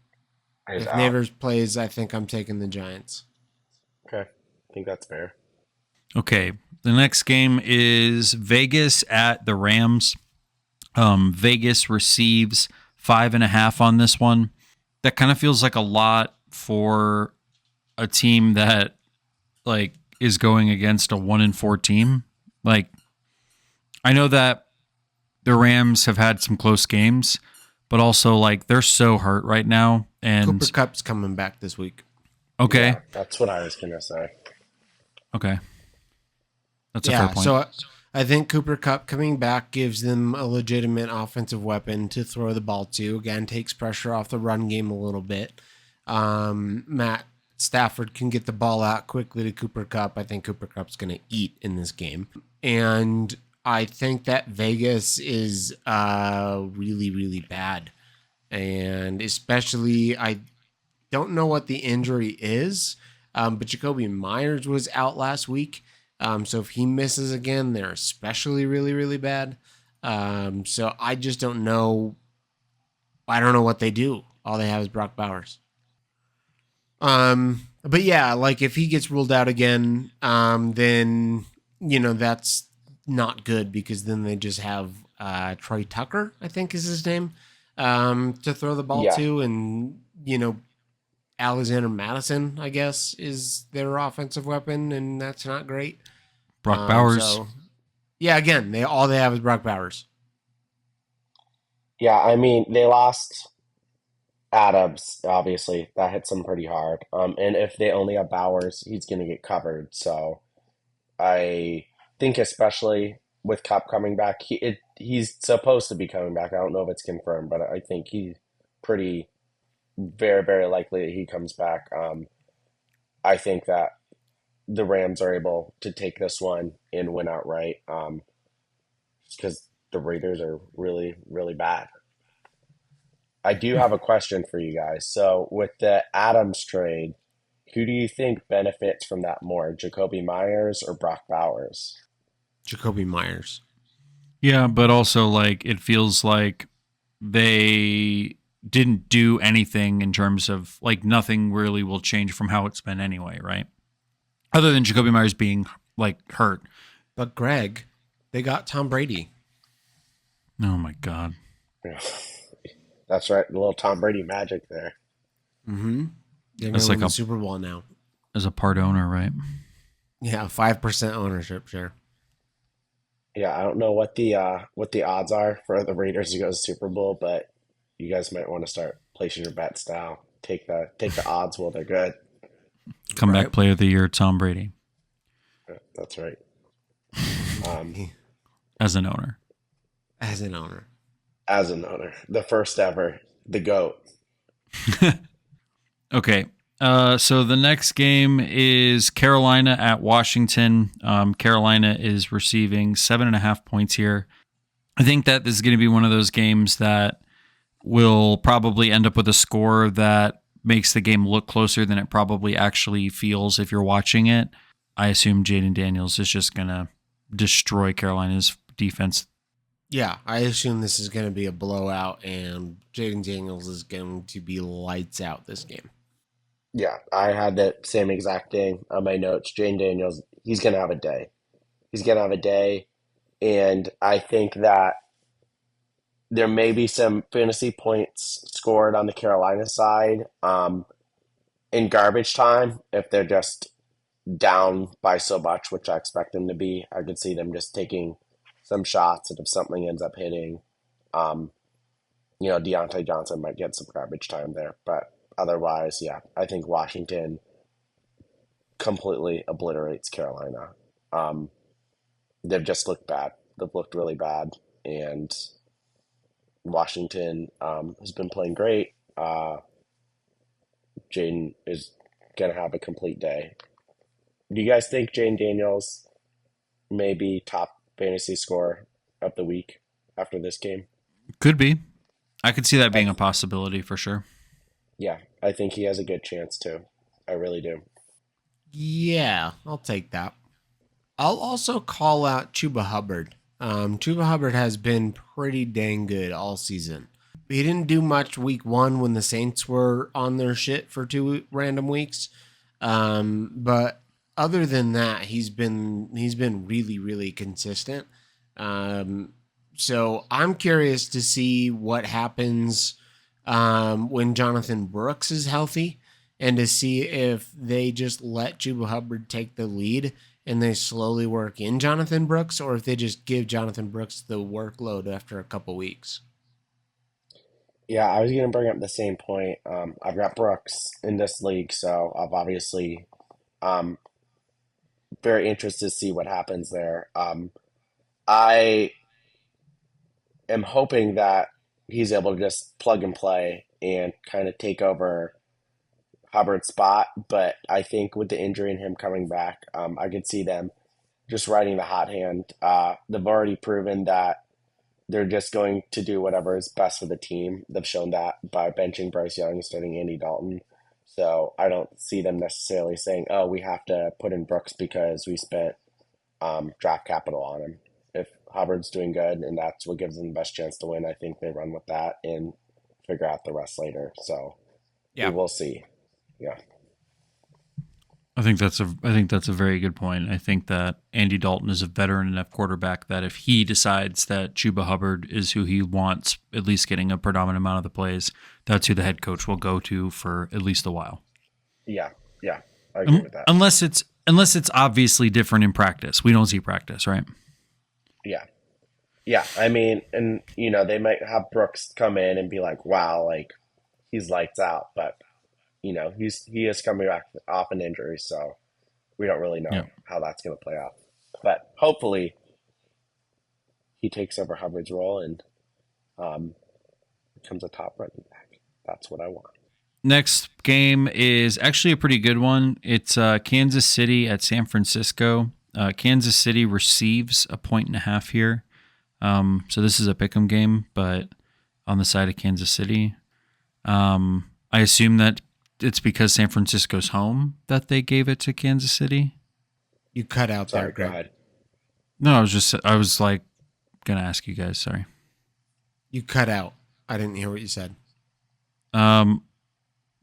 Is If out. Neighbors plays, I think I'm taking the Giants. Okay, I think that's fair. Okay, the next game is Vegas at the Rams. Vegas receives 5.5 on this one. That kind of feels like a lot for a team that like is going against a 1-4 team. Like, I know that the Rams have had some close games, but also like they're so hurt right now. Cooper And Cup's coming back this week. okay, Yeah, that's what I was gonna say. okay, that's a fair Yeah, point. so I think Cooper Cup coming back gives them a legitimate offensive weapon to throw the ball to. Again, takes pressure off the run game a little bit. Matt Stafford can get the ball out quickly to Cooper Cup. I think Cooper Cup's going to eat in this game. And I think that Vegas is really, really bad. And especially, I don't know what the injury is, but Jacoby Myers was out last week. So if he misses again, they're especially really, really bad. So I just don't know. I don't know what they do. All they have is Brock Bowers. But yeah, like if he gets ruled out again, then that's not good because then they just have Troy Tucker, I think is his name, to throw the ball Yeah, to, and Alexander Madison, I guess, is their offensive weapon, and that's not great. Brock Bowers. So yeah, again, they have is Brock Bowers. yeah. I mean, they lost Adams. Obviously, that hits them pretty hard. And if they only have Bowers, he's going to get covered. So I think, especially with Cup coming back, he's supposed to be coming back. I don't know if it's confirmed, but I think he's pretty very, very likely that he comes back. I think that the Rams are able to take this one and win outright, because the Raiders are really, really bad. I do have a question for you guys. So, with the Adams trade, who do you think benefits from that more, Jacoby Myers or Brock Bowers? Jacoby Myers. Yeah, but also like it feels like they didn't do anything in terms of like nothing really will change from how it's been anyway, right? Other than Jacoby Myers being like hurt. But Greg, they got Tom Brady. Oh my god. That's right, a little Tom Brady magic there. Mm-hmm. They're going That's to win like the a Super Bowl now. as a part owner, right? Yeah, 5% ownership share. Yeah, I don't know what the odds are for the Raiders to go to the Super Bowl, but you guys might want to start placing your bets now. Take the odds while they're good. Comeback Right. player of the year, Tom Brady, Yeah, that's right. Um, as an owner. As an owner. as an owner, the first ever, the GOAT. Okay. So the next game is Carolina at Washington. Carolina is receiving 7.5 points here. I think that this is going to be one of those games that will probably end up with a score that makes the game look closer than it probably actually feels if you're watching it. I assume Jaden Daniels is just going to destroy Carolina's defense. Yeah, I assume this is going to be a blowout, and Jaden Daniels is going to be lights out this game. Yeah, I had that same exact thing on my notes. Jane Daniels, he's gonna have a day. He's gonna have a day, and I think that there may be some fantasy points scored on the Carolina side, in garbage time if they're just down by so much, which I expect them to be. I could see them just taking some shots, and if something ends up hitting, um, Deontay Johnson might get some garbage time there. But otherwise, yeah, I think Washington completely obliterates Carolina. Um, they've just looked bad. They've looked really bad, and Washington has been playing great. Jaden is gonna have a complete day. Do you guys think Jane Daniels may be top fantasy scorer of the week after this game? Could be. I could see that I being a possibility for sure. Yeah, I think he has a good chance too. I really do. Yeah, I'll take that. I'll also call out Chuba Hubbard. Chuba Hubbard has been pretty dang good all season. He didn't do much week one when the Saints were on their shit for 2 random weeks. But other than that, he's been really, really consistent. Um, so I'm curious to see what happens when Jonathan Brooks is healthy, and to see if they just let Chuba Hubbard take the lead and they slowly work in Jonathan Brooks, or if they just give Jonathan Brooks the workload after a couple weeks. Yeah, I was going to bring up the same point. I've got Brooks in this league, so I've obviously um, very interested to see what happens there. I am hoping that he's able to just plug and play and kind of take over Hubbard's spot, but I think with the injury and him coming back, I could see them just riding the hot hand. They've already proven that they're just going to do whatever is best for the team. They've shown that by benching Bryce Young and starting Andy Dalton. So I don't see them necessarily saying, "Oh, we have to put in Brooks because we spent draft capital on him." If Hubbard's doing good and that's what gives them the best chance to win, I think they run with that and figure out the rest later. So we Yeah. will see. Yeah. I think that's a very good point. I think that Andy Dalton is a veteran enough quarterback that if he decides that Chuba Hubbard is who he wants, at least getting a predominant amount of the plays, that's who the head coach will go to for at least a while. Yeah. Yeah. I agree with that. Unless it's obviously different in practice. We don't see practice, right? Yeah. Yeah. I mean, and they might have Brooks come in and be like, wow, like he's lights out, but he is coming back off an injury, so we don't really know Yeah. how that's going to play out. But hopefully, he takes over Hubbard's role and becomes a top running back. That's what I want. Next game is actually a pretty good one. It's Kansas City at San Francisco. Kansas City receives 1.5 here. So this is a pick'em game, but on the side of Kansas City. I assume that it's because San Francisco's home that they gave it to Kansas City. You cut out Sorry, there, go Greg. ahead. No, I was like gonna ask you guys. Sorry. You cut out. I didn't hear what you said.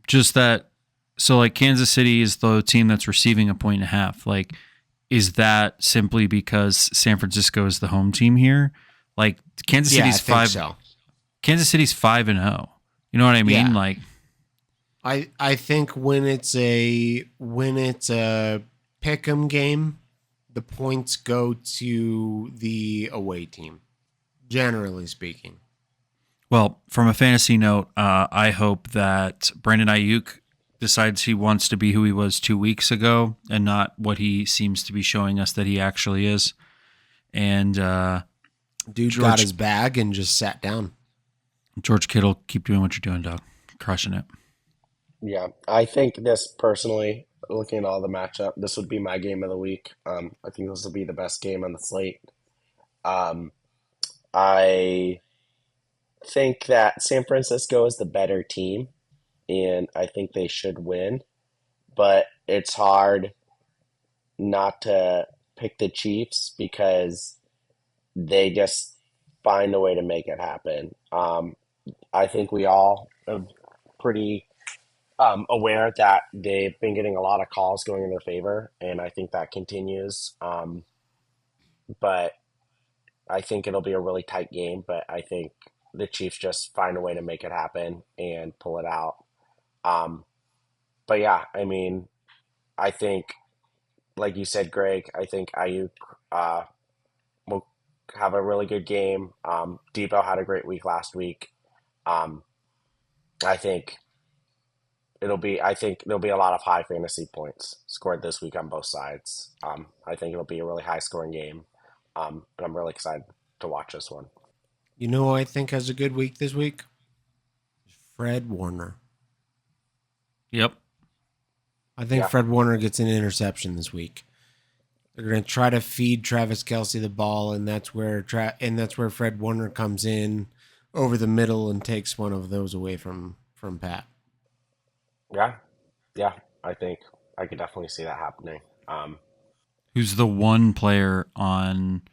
Just that. So like Kansas City is the team that's receiving 1.5. Like, is that simply because San Francisco is the home team here? Like Kansas Yeah, City's I think 5. so. Kansas City's 5-0. You know what I mean? Yeah. Like, I think when it's a pick'em game, the points go to the away team. Generally speaking. well, from a fantasy note, I hope that Brandon Ayuk decides he wants to be who he was 2 weeks ago and not what he seems to be showing us that he actually is. And Dude got his bag and just sat down. George Kittle, keep doing what you're doing, dog. Crushing it. Yeah, I think this personally, looking at all the matchup, this would be my game of the week. I think this will be the best game on the slate. Um, I think that San Francisco is the better team, and I think they should win. But it's hard not to pick the Chiefs because they just find a way to make it happen. I think we all are pretty aware that they've been getting a lot of calls going in their favor, and I think that continues. But I think it'll be a really tight game, but I think the Chiefs just find a way to make it happen and pull it out. But yeah, I mean, I think, like you said, Greg, I think Ayuk will have a really good game. Debo had a great week last week. I think I think there'll be a lot of high fantasy points scored this week on both sides. I think it'll be a really high scoring game. And I'm really excited to watch this one. You know who I think has a good week this week? Fred Warner. Yep. I think Yeah. Fred Warner gets an interception this week. They're going to try to feed Travis Kelce the ball, and that's where Fred Warner comes in over the middle and takes one of those away from Pat. Yeah, I think I could definitely see that happening. Who's the one player on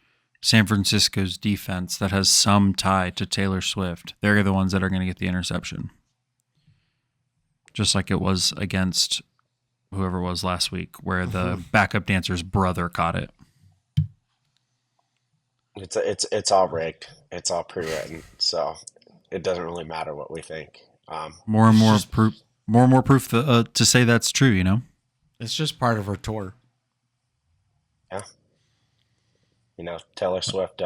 San Francisco's defense that has some tie to Taylor Swift? They're the ones that are going to get the interception. Just like it was against whoever it was last week, where the backup dancer's brother caught it. It's all rigged. It's all pre-written, so it doesn't really matter what we think. More and more proof to say that's true. You know. It's just part of her tour. Yeah, Taylor Swift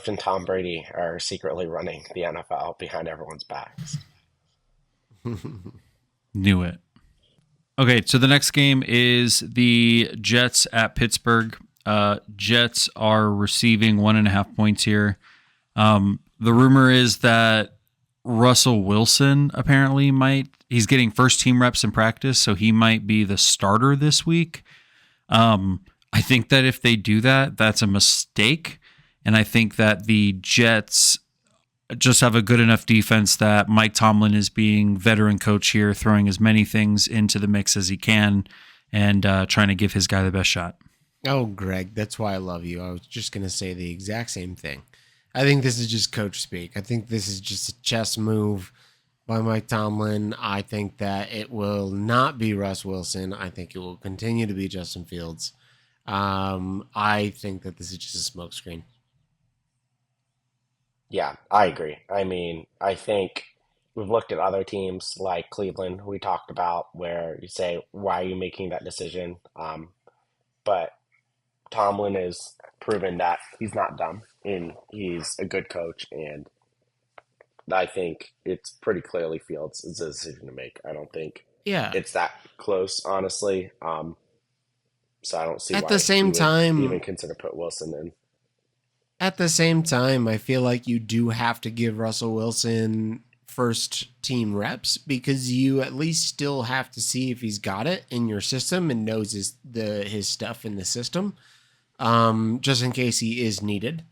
and Tom Brady are secretly running the NFL behind everyone's backs. Knew it. Okay, so the next game is the Jets at Pittsburgh. Jets are receiving 1.5 points here. The rumor is that Russell Wilson apparently he's getting first team reps in practice, so he might be the starter this week. I think that if they do that, that's a mistake. And I think that the Jets just have a good enough defense that Mike Tomlin is being veteran coach here, throwing as many things into the mix as he can and trying to give his guy the best shot. Oh, Greg, that's why I love you. I was just going to say the exact same thing. I think this is just coach speak. I think this is just a chess move by Mike Tomlin. I think that it will not be Russ Wilson. I think it will continue to be Justin Fields. I think that this is just a smokescreen. Yeah, I agree. I mean, I think we've looked at other teams like Cleveland, who we talked about, where you say, why are you making that decision? But Tomlin has proven that he's not dumb and he's a good coach. And I think it's pretty clearly Fields' is a decision to make. I don't think Yeah. it's that close, honestly. So I don't see At why the same you would time, even consider put Wilson in. At the same time, I feel like you do have to give Russell Wilson first team reps because you at least still have to see if he's got it in your system and knows his stuff in the system, just in case he is needed.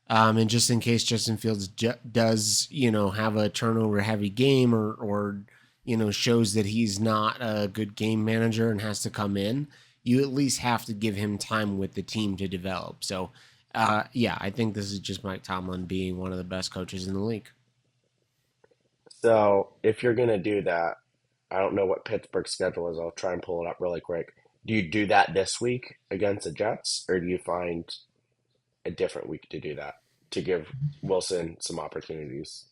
And just in case Justin Fields does, have a turnover heavy game or shows that he's not a good game manager and has to come in, you at least have to give him time with the team to develop. So, I think this is just Mike Tomlin being one of the best coaches in the league. So if you're going to do that, I don't know what Pittsburgh's schedule is. I'll try and pull it up really quick. Do you do that this week against the Jets, or do you find a different week to do that to give Wilson some opportunities?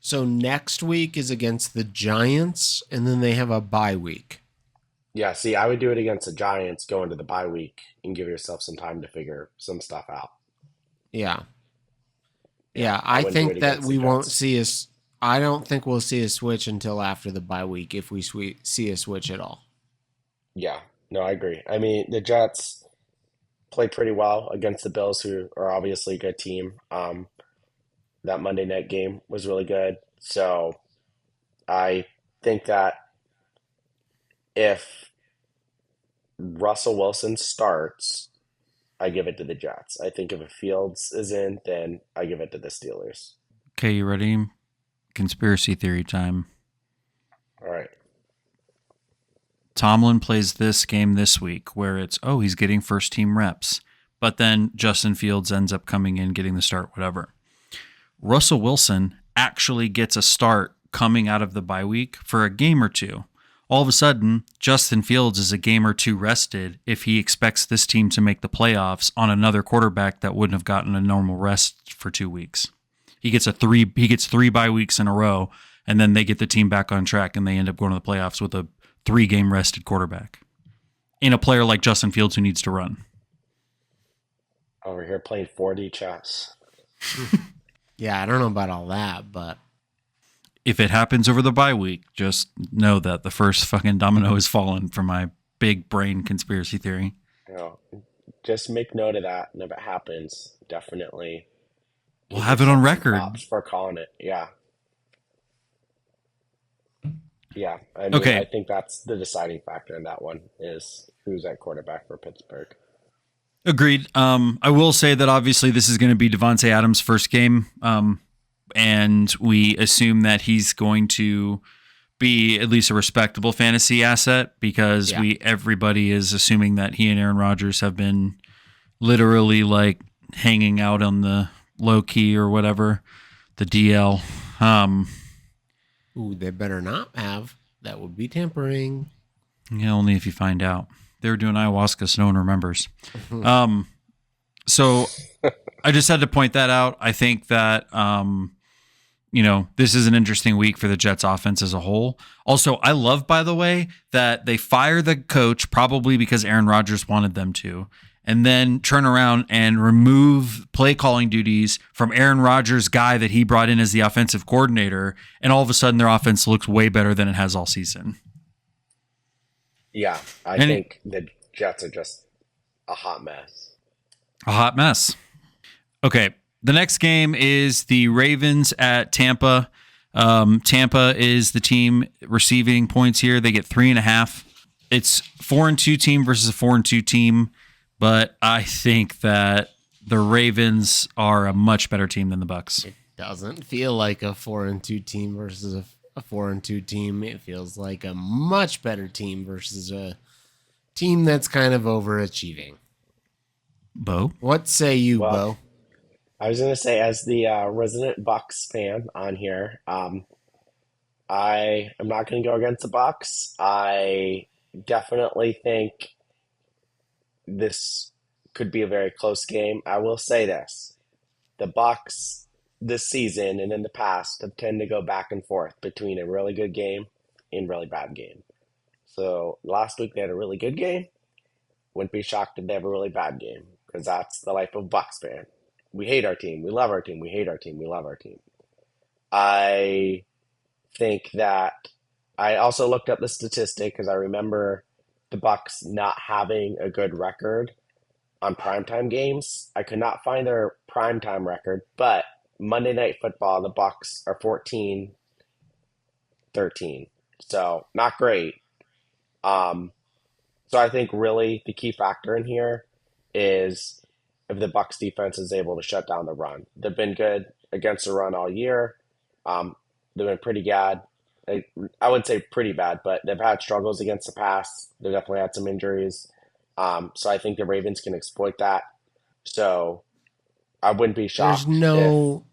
So next week is against the Giants, and then they have a bye week. Yeah, see, I would do it against the Giants, go into the bye week, and give yourself some time to figure some stuff out. Yeah. I wouldn't do think it that against we the won't Jets. see us. I don't think we'll see a switch until after the bye week if we see a switch at all. Yeah, no, I agree. I mean, the Jets played pretty well against the Bills, who are obviously a good team. That Monday night game was really good. So I think that if Russell Wilson starts, I give it to the Jets. I think if Fields is in, then I give it to the Steelers. Okay, you ready? Conspiracy theory time. All right. Tomlin plays this game this week where it's, he's getting first team reps. But then Justin Fields ends up coming in, getting the start, whatever. Russell Wilson actually gets a start coming out of the bye week for a game or two. All of a sudden, Justin Fields is a game or two rested if he expects this team to make the playoffs on another quarterback that wouldn't have gotten a normal rest for 2 weeks. He gets three bye weeks in a row, and then they get the team back on track, and they end up going to the playoffs with a 3-game rested quarterback in a player like Justin Fields who needs to run. Over here playing 4D chess. Yeah, I don't know about all that, but If it happens over the bye week, just know that the first fucking domino has fallen for my big brain conspiracy theory. You know, just make note of that, and if it happens, definitely We'll give have it on yourself some record. props for calling it. Yeah. Yeah. I mean, Okay. I think that's the deciding factor in that one is who's at quarterback for Pittsburgh. Agreed. I will say that obviously this is going to be Devontae Adams' first game, and we assume that he's going to be at least a respectable fantasy asset because everybody is assuming that he and Aaron Rodgers have been literally like hanging out on the low key or whatever, the DL. ooh, they better not have. That would be tampering. Yeah, only if you find out. They were doing ayahuasca, so no one remembers. So I just had to point that out. I think that, this is an interesting week for the Jets offense as a whole. Also, I love, by the way, that they fire the coach probably because Aaron Rodgers wanted them to, and then turn around and remove play calling duties from Aaron Rodgers' guy that he brought in as the offensive coordinator. And all of a sudden their offense looks way better than it has all season. Yeah. I think the Jets are just a hot mess. A hot mess. Okay. The next game is the Ravens at Tampa. Tampa is the team receiving points here. They get 3.5. It's 4-2 team versus a 4-2 team. But I think that The Ravens are a much better team than the Bucks. It doesn't feel like a 4-2 team versus a 4-2 team. It feels like a much better team versus a team that's kind of overachieving. Bo? What say you, Well, Bo? I was gonna say, as the resident Bucks fan on here, I am not gonna go against the Bucks. I definitely think this could be a very close game. I will say this: the Bucks this season and in the past have tend to go back and forth between a really good game and really bad game. So last week they had a really good game. Wouldn't be shocked if they have a really bad game because that's the life of Bucks fan. We hate our team. We love our team. We hate our team. We love our team. I think that I also looked up the statistic because I remember the Bucks not having a good record on primetime games. I could not find their primetime record, but Monday Night Football, the Bucks are 14-13. So not great. Um, so I think really the key factor in here is if the Bucks defense is able to shut down the run. They've been good against the run all year. Um, they've been pretty bad. I wouldn't say pretty bad, but they've had struggles against the pass. They've definitely had some injuries. So I think the Ravens can exploit that. So I wouldn't be There's shocked if no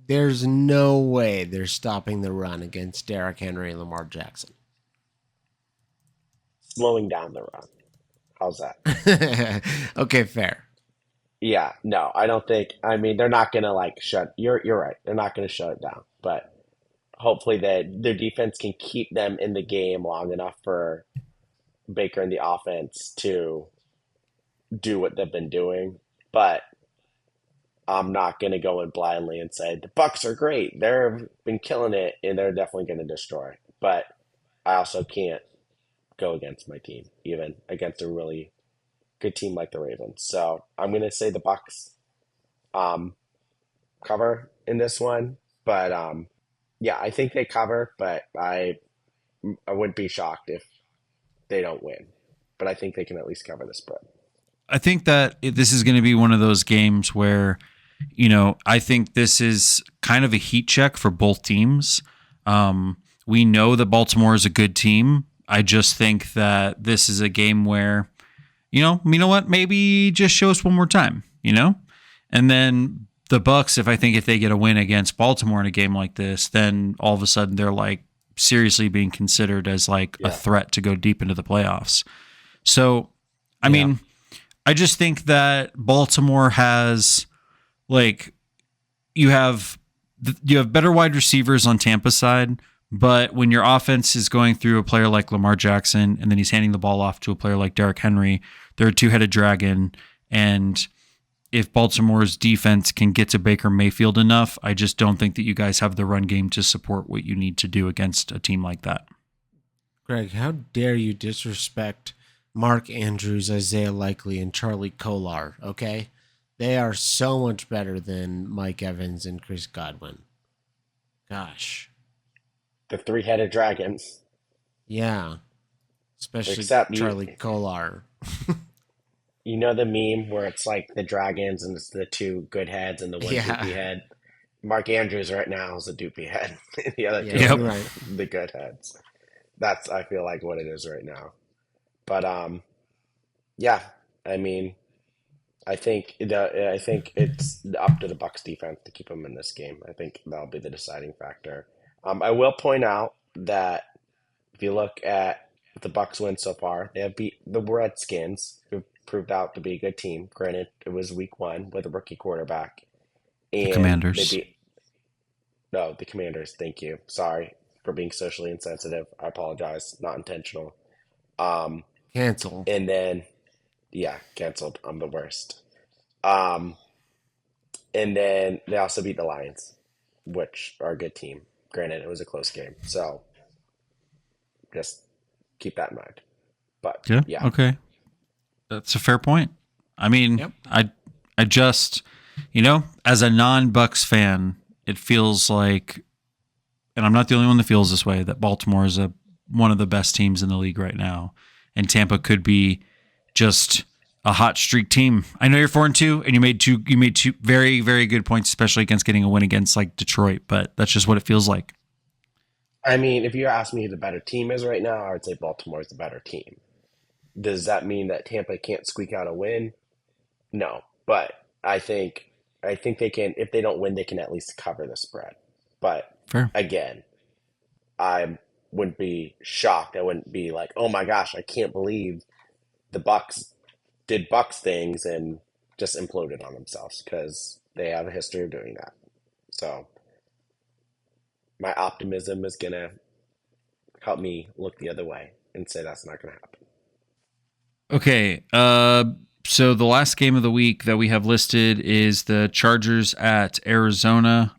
there's no way they're stopping the run against Derrick Henry and Lamar Jackson. slowing down the run. How's that? Okay, fair. Yeah, no, I don't think. I mean, they're not gonna like shut. You're right. They're not gonna shut it down, but hopefully their defense can keep them in the game long enough for Baker and the offense to do what they've been doing. But I'm not gonna go in blindly and say the Bucks are great. They've been killing it, and they're definitely gonna destroy. But I also can't go against my team, even against a really good team like the Ravens. So I'm gonna say the Bucks um, cover in this one, but yeah, I think they cover, but I wouldn't be shocked if they don't win. But I think they can at least cover the spread. I think that this is going to be one of those games where, I think this is kind of a heat check for both teams. We know that Baltimore is a good team. I just think that this is a game where, you know what? Maybe just show us one more time, And then the Bucks, if they get a win against Baltimore in a game like this, then all of a sudden they're like seriously being considered as like a Yeah. threat to go deep into the playoffs. So, I Yeah. mean, I just think that Baltimore has like you have better wide receivers on Tampa's side, but when your offense is going through a player like Lamar Jackson and then he's handing the ball off to a player like Derrick Henry, they're a two-headed dragon. And if Baltimore's defense can get to Baker Mayfield enough, I just don't think that you guys have the run game to support what you need to do against a team like that. Greg, how dare you disrespect Mark Andrews, Isaiah Likely, and Charlie Kolar, okay? They are so much better than Mike Evans and Chris Godwin. Gosh. The three-headed dragons, Yeah. Especially except Charlie Kolar. you know the meme where it's like the dragons and it's the two good heads and the one Yeah. doopy head. Mark Andrews right now is a doopy head. The other Yeah, two Yep. are you're right. the good heads. That's I feel like what it is right now. But yeah. I mean, I think it's up to the Bucks defense to keep them in this game. I think that'll be the deciding factor. I will point out that if you look at the Bucks win so far, they have beat the Redskins, who proved out to be a good team. Granted, it was week one with a rookie quarterback, The and they Commanders. beat no the Commanders. Thank you. Sorry for being socially insensitive. I apologize. Not intentional. Um, Canceled. and then yeah, canceled. I'm the worst. Um, and then they also beat the Lions, which are a good team. Granted, it was a close game, so just keep that in mind. But Yeah. yeah, Okay. That's a fair point. I mean, Yep. I just, as a non-Bucks fan, it feels like, and I'm not the only one that feels this way, that Baltimore is one of the best teams in the league right now, and Tampa could be just a hot streak team. I know you're 4-2, and you made two very, very good points, especially against getting a win against like Detroit. But that's just what it feels like. I mean, if you ask me who the better team is right now, I would say Baltimore is the better team. Does that mean that Tampa can't squeak out a win? No, but I think they can. If they don't win, they can at least cover the spread. But Fair. again, I wouldn't be shocked. I wouldn't be like, oh my gosh, I can't believe the Bucks did Bucks things and just imploded on themselves because they have a history of doing that. So my optimism is gonna help me look the other way and say that's not gonna happen. Okay. So the last game of the week that we have listed is the Chargers at Arizona.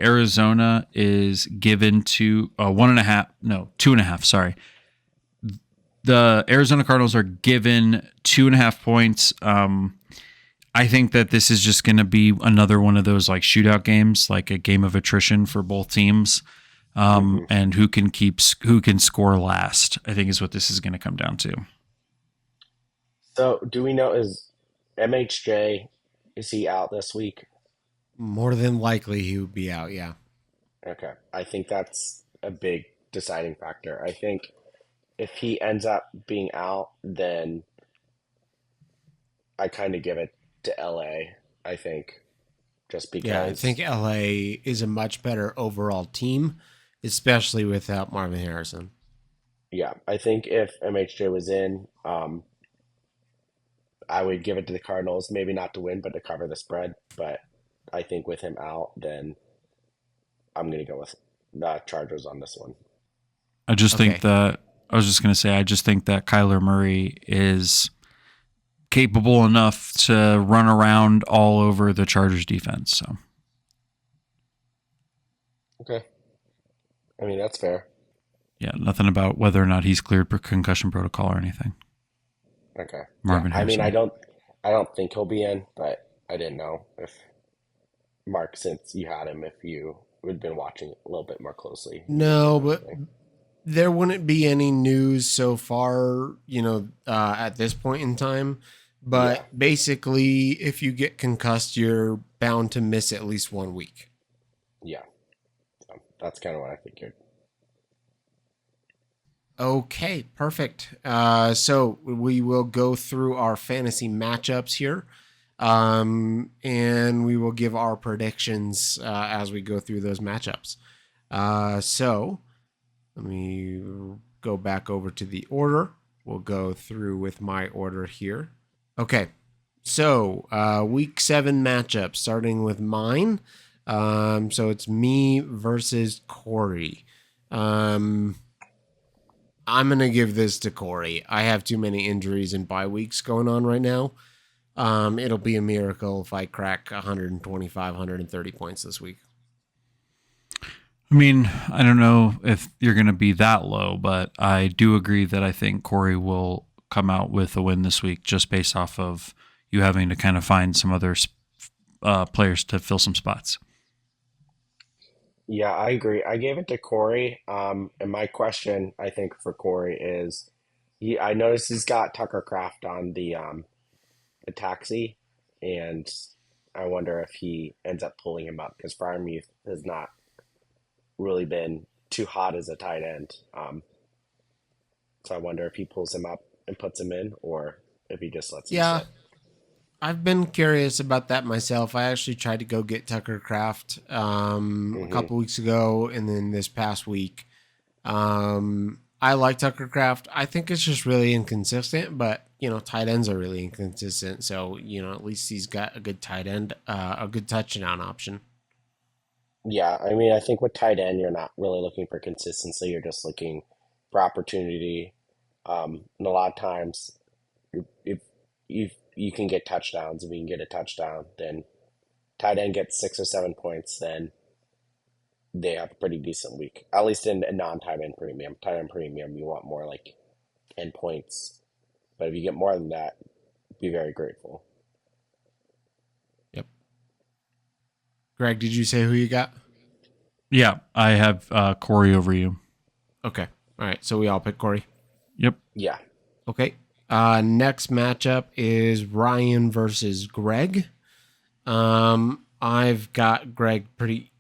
Arizona is given to 2.5. Sorry. The Arizona Cardinals are given 2.5 points. I think that this is just going to be another one of those like shootout games, like a game of attrition for both teams. And who can score last, I think is what this is going to come down to. So do we know is MHJ is he out this week? More than likely, he would be out. Yeah. Okay. I think that's a big deciding factor. I think if he ends up being out, then I kind of give it to LA, I think, just Yeah, I think because, LA is a much better overall team, especially without Marvin Harrison. yeah, I think if MHJ was in, I would give it to the Cardinals, maybe not to win, but to cover the spread. But I think with him out, then I'm going to go with the Chargers on this one. I just think Okay. that I was just going to say, I just think that Kyler Murray is capable enough to run around all over the Chargers defense. So, Okay. I mean, that's fair. yeah, nothing about whether or not he's cleared for concussion protocol or anything. Okay. Yeah. Marvin I mean, Harrison. I don't think he'll be in, but I didn't know if Mark, since you had him, if you had been watching it a little bit more closely, you would No, know but anything. there wouldn't be any news so far, at this point in time. Yeah. But basically, if you get concussed, you're bound to miss at least 1 week. Yeah. So that's kind of what I figured. Okay, perfect. So we will go through our fantasy matchups here, and we will give our predictions as we go through those matchups. So let me go back over to the order. We'll go through with my order here. Okay, so week 7 matchup, starting with mine. So it's me versus Corey. Um, I'm going to give this to Corey. I have too many injuries and bye weeks going on right now. It'll be a miracle if I crack 125, 130 points this week. I mean, I don't know if you're going to be that low, but I do agree that I think Corey will come out with a win this week just based off of you having to kind of find some other players to fill some spots. Yeah, I agree. I gave it to Corey. And my question, I think, for Corey is, I noticed he's got Tucker Craft on the taxi, and I wonder if he ends up pulling him up because Fryermuth has not really been too hot as a tight end. So I wonder if he pulls him up and puts him in, or if he just lets him Yeah, sit. I've been curious about that myself. I actually tried to go get Tucker Craft a Hmm. couple weeks ago, and then this past week. I like Tucker Craft. I think it's just really inconsistent, but tight ends are really inconsistent. So at least he's got a good tight end, a good touchdown option. Yeah, I mean, I think with tight end, you're not really looking for consistency. You're just looking for opportunity. And a lot of times, if you can get touchdowns, if you can get a touchdown, then tight end gets 6 or 7 points, then they have a pretty decent week. At least in a non-tight end premium. Tight end premium, you want more like 10 points. But if you get more than that, be very grateful. Yep. Greg, did you say who you got? Yeah, I have Corey over you. Okay. All right. So we all pick Corey. Yep. Yeah. Okay. Next matchup is Ryan versus Greg. I've got Greg pretty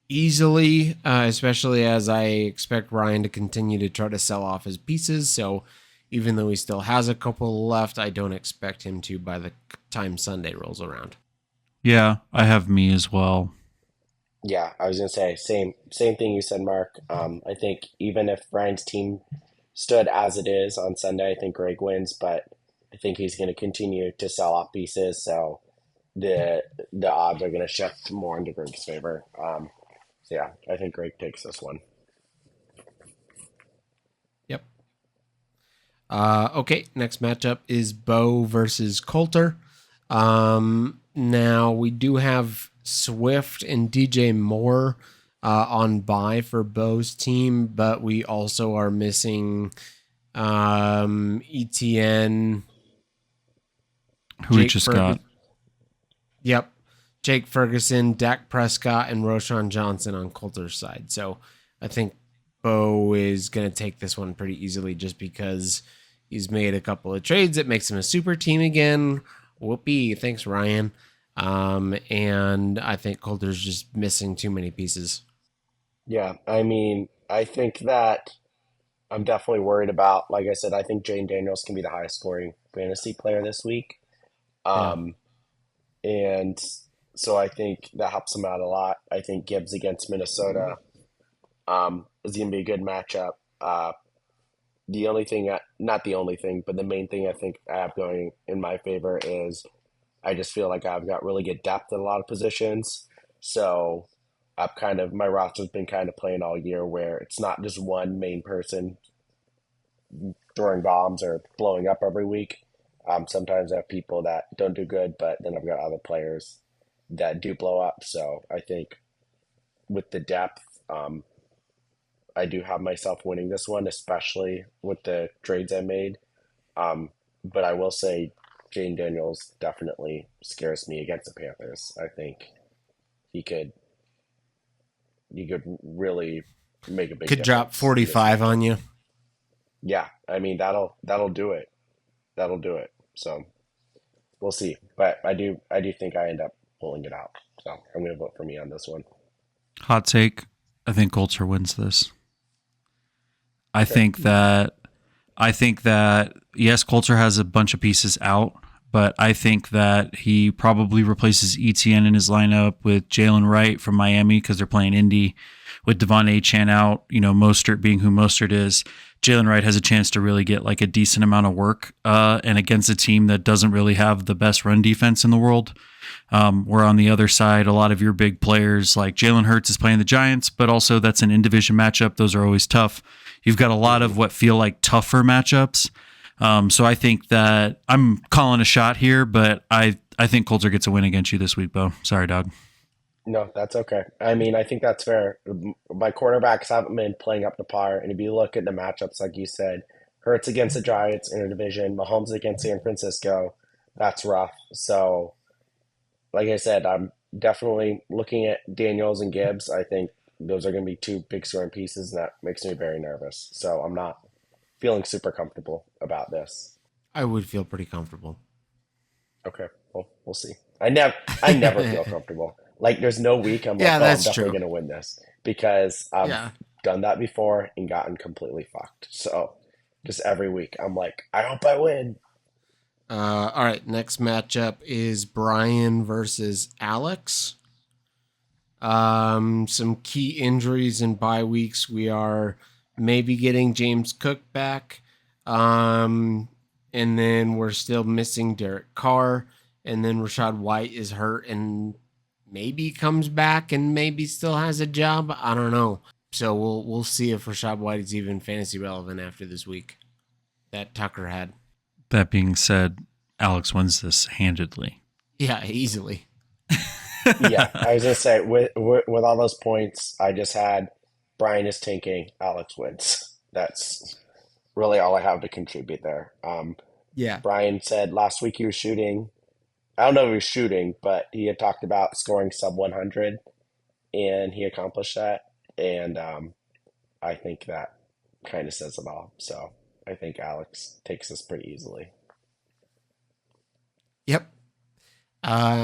easily, especially as I expect Ryan to continue to try to sell off his pieces. So even though he still has a couple left, I don't expect him to by the time Sunday rolls around. Yeah, I have me as well. Yeah, I was gonna say same thing you said, Mark. I think even if Ryan's team stood as it is on Sunday, I think Greg wins, but I think he's going to continue to sell off pieces, so the the odds are going to shift more into Greg's favor. So yeah, I think Greg takes this one. Yep. Okay, next matchup is Bo versus Coulter. Now we do have Swift and DJ Moore on bye for Bo's team, but we also are missing ETN, Who we just got. Yep. Jake Ferguson, Dak Prescott, and Roshan Johnson on Coulter's side. So I think Bo is going to take this one pretty easily just because he's made a couple of trades that makes him a super team again. Whoopee. Thanks, Ryan. And I think Coulter's just missing too many pieces. Yeah, I mean, I think that I'm definitely worried about. Like I said, I think Jane Daniels can be the highest scoring fantasy player this week. Yeah. Um, and so I think that helps him out a lot. I think Gibbs against Minnesota is going to be a good matchup. The only thing, not the only thing, but the main thing I think I have going in my favor is I just feel like I've got really good depth in a lot of positions. So I've kind of, my roster's been kind of playing all year where it's not just one main person throwing bombs or blowing up every week. Sometimes I have people that don't do good, but then I've got other players that do blow up. So I think with the depth, I do have myself winning this one, especially with the trades I made. But I will say Jane Daniels definitely scares me against the Panthers. I think he could really make a big Could drop difference in this 45 matchup. on you. Yeah, I mean that'll do it. That'll do it. So we'll see. But I do think I end up pulling it out. So I'm gonna vote for me on this one. Hot take. I think Coulter wins this. I Okay. think that yes, Coulter has a bunch of pieces out, but I think that he probably replaces ETN in his lineup with Jalen Wright from Miami because they're playing Indy. With Devon Achan out, Mostert being who Mostert is, Jalen Wright has a chance to really get like a decent amount of work, and against a team that doesn't really have the best run defense in the world. Where on the other side, a lot of your big players like Jalen Hurts is playing the Giants, but also that's an in-division matchup. Those are always tough. You've got a lot of what feel like tougher matchups. So I think that I'm calling a shot here, but I think Coulter gets a win against you this week, Bo. Sorry, dog. No, that's okay. I mean, I think that's fair. My quarterbacks haven't been playing up to par, and if you look at the matchups, like you said, Hurts against the Giants in a division, Mahomes against San Francisco, that's rough. So, like I said, I'm definitely looking at Daniels and Gibbs. I think those are going to be two big scoring pieces, and that makes me very nervous. So I'm not feeling super comfortable about this. I would feel pretty comfortable. Okay, well, we'll see. I never feel comfortable. Like, there's no week I'm like, Yeah, oh, I'm that's definitely true. going to win this because I've Yeah. done that before and gotten completely fucked. So just every week, I'm like, I hope I win. All right. Next matchup is Brian versus Alex. Some key injuries in bye weeks. We are maybe getting James Cook back. And then we're still missing Derek Carr. And then Rashad White is hurt and maybe comes back and maybe still has a job. I don't know. So we'll see if Rashad White is even fantasy relevant after this week that Tucker had. That being said, Alex wins this handedly. Yeah, easily. Yeah, I was gonna say with all those points, I just had Brian is tanking, Alex wins. That's really all I have to contribute there. Yeah. Brian said last week he was shooting. I don't know if he was shooting, but he had talked about scoring sub 100, and he accomplished that. And I think that kind of says it all. So I think Alex takes this pretty easily. Yep.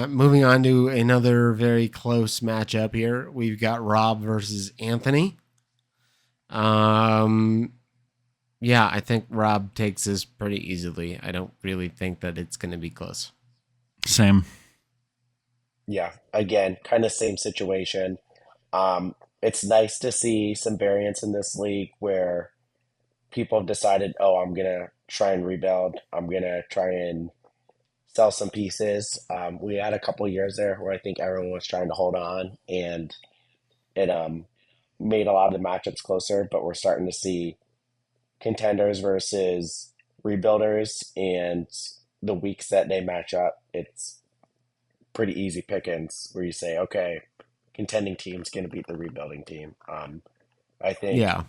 Moving on to another very close matchup here. We've got Rob versus Anthony. Um, yeah, I think Rob takes this pretty easily. I don't really think that it's going to be close. Same. Yeah, again, kind of same situation. It's nice to see some variance in this league where people have decided, oh, I'm gonna try and rebuild. I'm gonna try and sell some pieces. We had a couple years there where I think everyone was trying to hold on, and it made a lot of the matchups closer. But we're starting to see contenders versus rebuilders, and the weeks that they match up, it's pretty easy pickings where you say, okay, contending team's going to beat the rebuilding team. I think Yeah.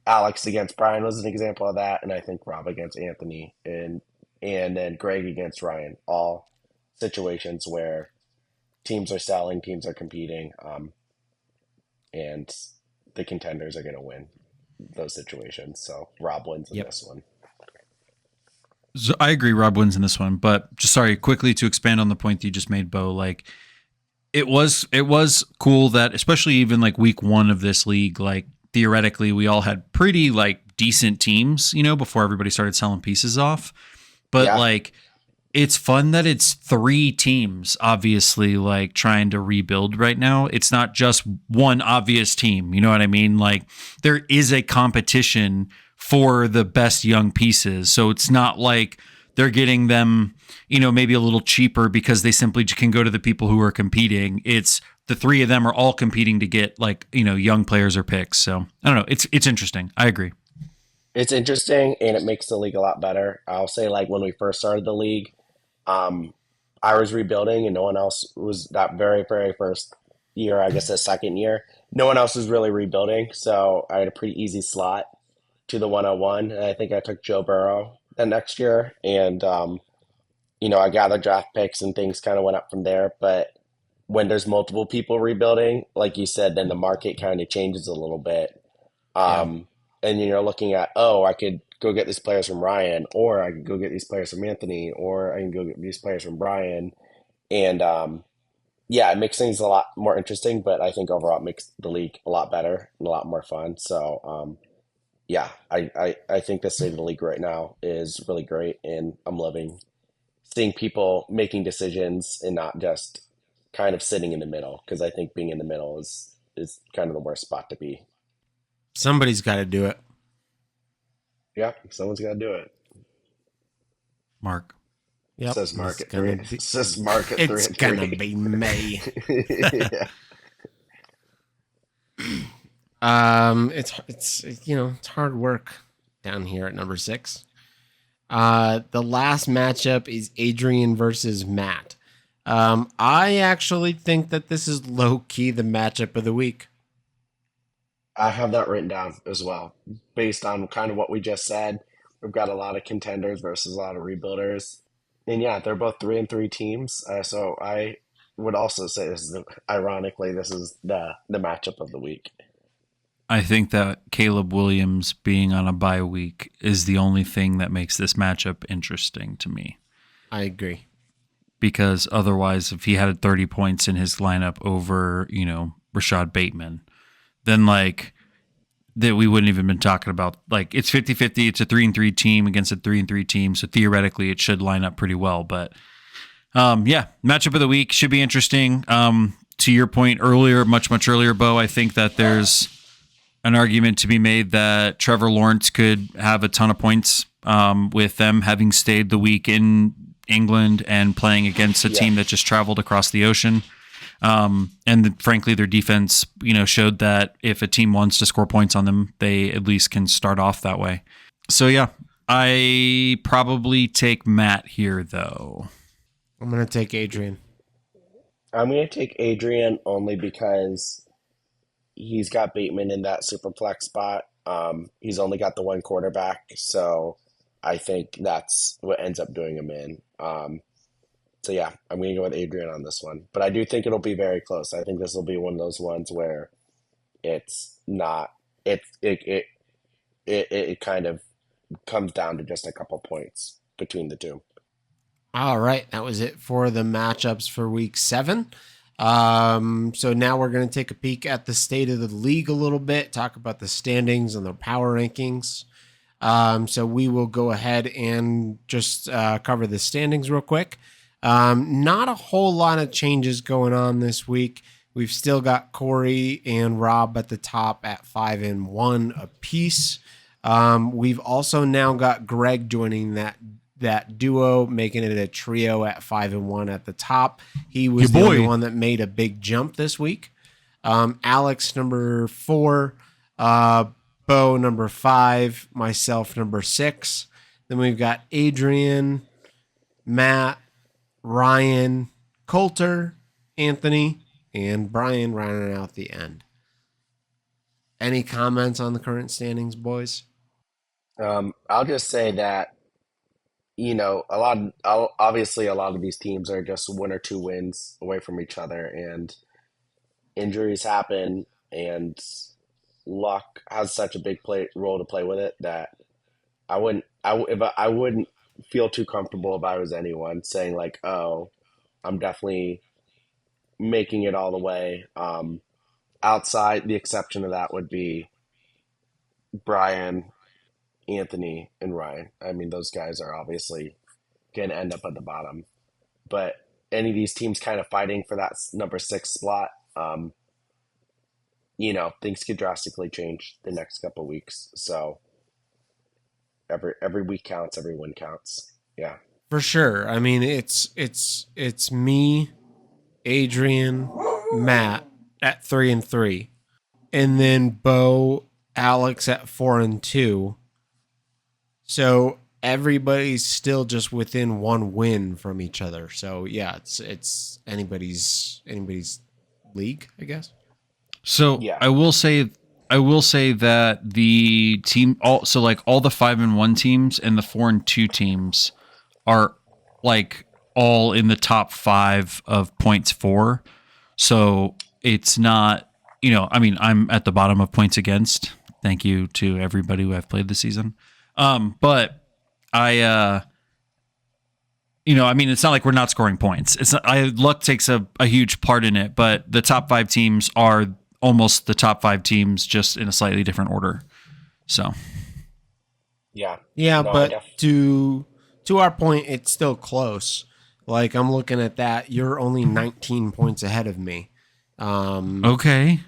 Alex against Brian was an example of that, and I think Rob against Anthony, and then Greg against Ryan. All situations where teams are selling, teams are competing, and the contenders are going to win those situations. So Rob wins in Yep. this one. So I agree Rob wins in this one, but just sorry, quickly to expand on the point that you just made, Bo, like it was cool that especially even like week 1 of this league, like theoretically we all had pretty like decent teams, before everybody started selling pieces off. But Yeah, like it's fun that it's 3 teams obviously like trying to rebuild right now. It's not just one obvious team, you know what I mean? Like there is a competition for the best young pieces. So it's not like they're getting them, maybe a little cheaper because they simply can go to the people who are competing. It's the 3 of them are all competing to get like, young players or picks. So I don't know. It's interesting. I agree. it's interesting and it makes the league a lot better. I'll say, like, when we first started the league, um, I was rebuilding and no one else was that very, very first year, I guess the second year. No one else was really rebuilding. So I had a pretty easy slot to the 101. And I think I took Joe Burrow the next year. And, I gathered draft picks and things kind of went up from there. But when there's multiple people rebuilding, like you said, then the market kind of changes a little bit. Yeah. Um, and you're looking at, oh, I could go get these players from Ryan, or I could go get these players from Anthony, or I can go get these players from Brian. And yeah, it makes things a lot more interesting, but I think overall it makes the league a lot better and a lot more fun. So yeah, I think the state of the league right now is really great, and I'm loving seeing people making decisions and not just kind of sitting in the middle, because I think being in the middle is kind of the worst spot to be. Somebody's got to do it. Yeah, someone's got to do it. Mark. Yep. Says Mark It's at gonna three. be. Says Mark at three It's and gonna three. be me. Yeah. It's it's hard work down here at number 6. The last matchup is Adrian versus Matt. I actually think that this is low key the matchup of the week. I have that written down as well, based on kind of what we just said. We've got a lot of contenders versus a lot of rebuilders, and yeah, they're both 3-3 teams. So I would also say ironically, this is the matchup of the week. I think that Caleb Williams being on a bye week is the only thing that makes this matchup interesting to me. I agree. Because otherwise, if he had 30 points in his lineup over, Rashad Bateman, then like that we wouldn't even been talking about. Like it's 50-50. It's a 3-3 team against a 3-3 team. So theoretically it should line up pretty well. But yeah, matchup of the week should be interesting. To your point earlier, much earlier, Bo, I think that there's an argument to be made that Trevor Lawrence could have a ton of points with them having stayed the week in England and playing against a Yeah. team that just traveled across the ocean. Frankly, their defense, showed that if a team wants to score points on them, they at least can start off that way. So yeah, I probably take Matt here though. I'm gonna take Adrian. I'm going to take Adrian only because he's got Bateman in that super flex spot. He's only got the one quarterback, so I think that's what ends up doing him in. So yeah, I'm going to go with Adrian on this one, but I do think it'll be very close. I think this will be one of those ones where it's not it kind of comes down to just a couple points between the two. All right, that was it for the matchups for week 7. So now we're going to take a peek at the state of the league a little bit, talk about the standings and the power rankings. So we will go ahead and just cover the standings real quick. Not a whole lot of changes going on this week. We've still got Corey and Rob at the top at 5-1 apiece. We've also now got Greg joining that duo, making it a trio at 5-1 at the top. He was the only one that made a big jump this week. Alex number 4, Bo number 5, myself number 6. Then we've got Adrian, Matt, Ryan, Coulter, Anthony, and Brian rounding out the end. Any comments on the current standings, boys? I'll just say that obviously a lot of these teams are just 1 or 2 wins away from each other, and injuries happen, and luck has such a big role to play with it that I wouldn't feel too comfortable if I was anyone saying like, oh, I'm definitely making it all the way. Outside, the exception of that would be Brian, Anthony, and Ryan. I mean, those guys are obviously going to end up at the bottom. But any of these teams kind of fighting for that number 6 slot, things could drastically change the next couple of weeks. So every week counts, every win counts. Yeah. For sure. I mean, it's me, Adrian, Matt at 3-3, and then Bo, Alex at 4-2. So everybody's still just within 1 win from each other. So yeah, it's anybody's league, I guess. So Yeah. I will say that the team all the 5-1 teams and the 4-2 teams are like all in the top 5 of points for. So it's not, I mean, I'm at the bottom of points against. Thank you to everybody who I've played this season. But I I mean, it's not like we're not scoring points. It's not, luck takes a huge part in it, but the top 5 teams are almost the top 5 teams, just in a slightly different order. So, Yeah. Yeah, No, but to our point, it's still close. Like I'm looking at that, you're only 19 points ahead of me. okay.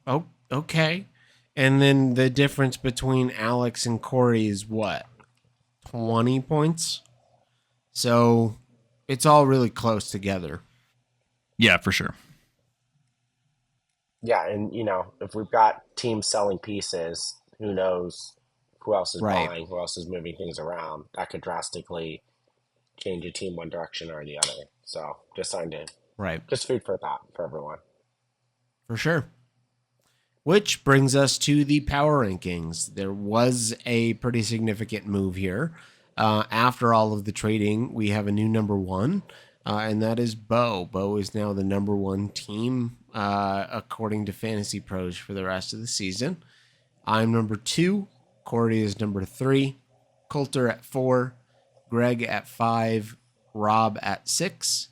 Oh, okay. And then the difference between Alex and Corey is what? 20 points? So it's all really close together. Yeah, for sure. Yeah, and if we've got teams selling pieces, who knows who else is Right. buying, who else is moving things around. That could drastically change a team one direction or the other. So just Right. just food for thought for everyone. For sure. Which brings us to the power rankings. There was a pretty significant move here. After all of the trading, we have a new number 1, and that is Bo. Bo is now the number 1 team, according to Fantasy Pros, for the rest of the season. I'm number 2. Corey is number 3. Coulter at 4. Greg at 5. Rob at 6.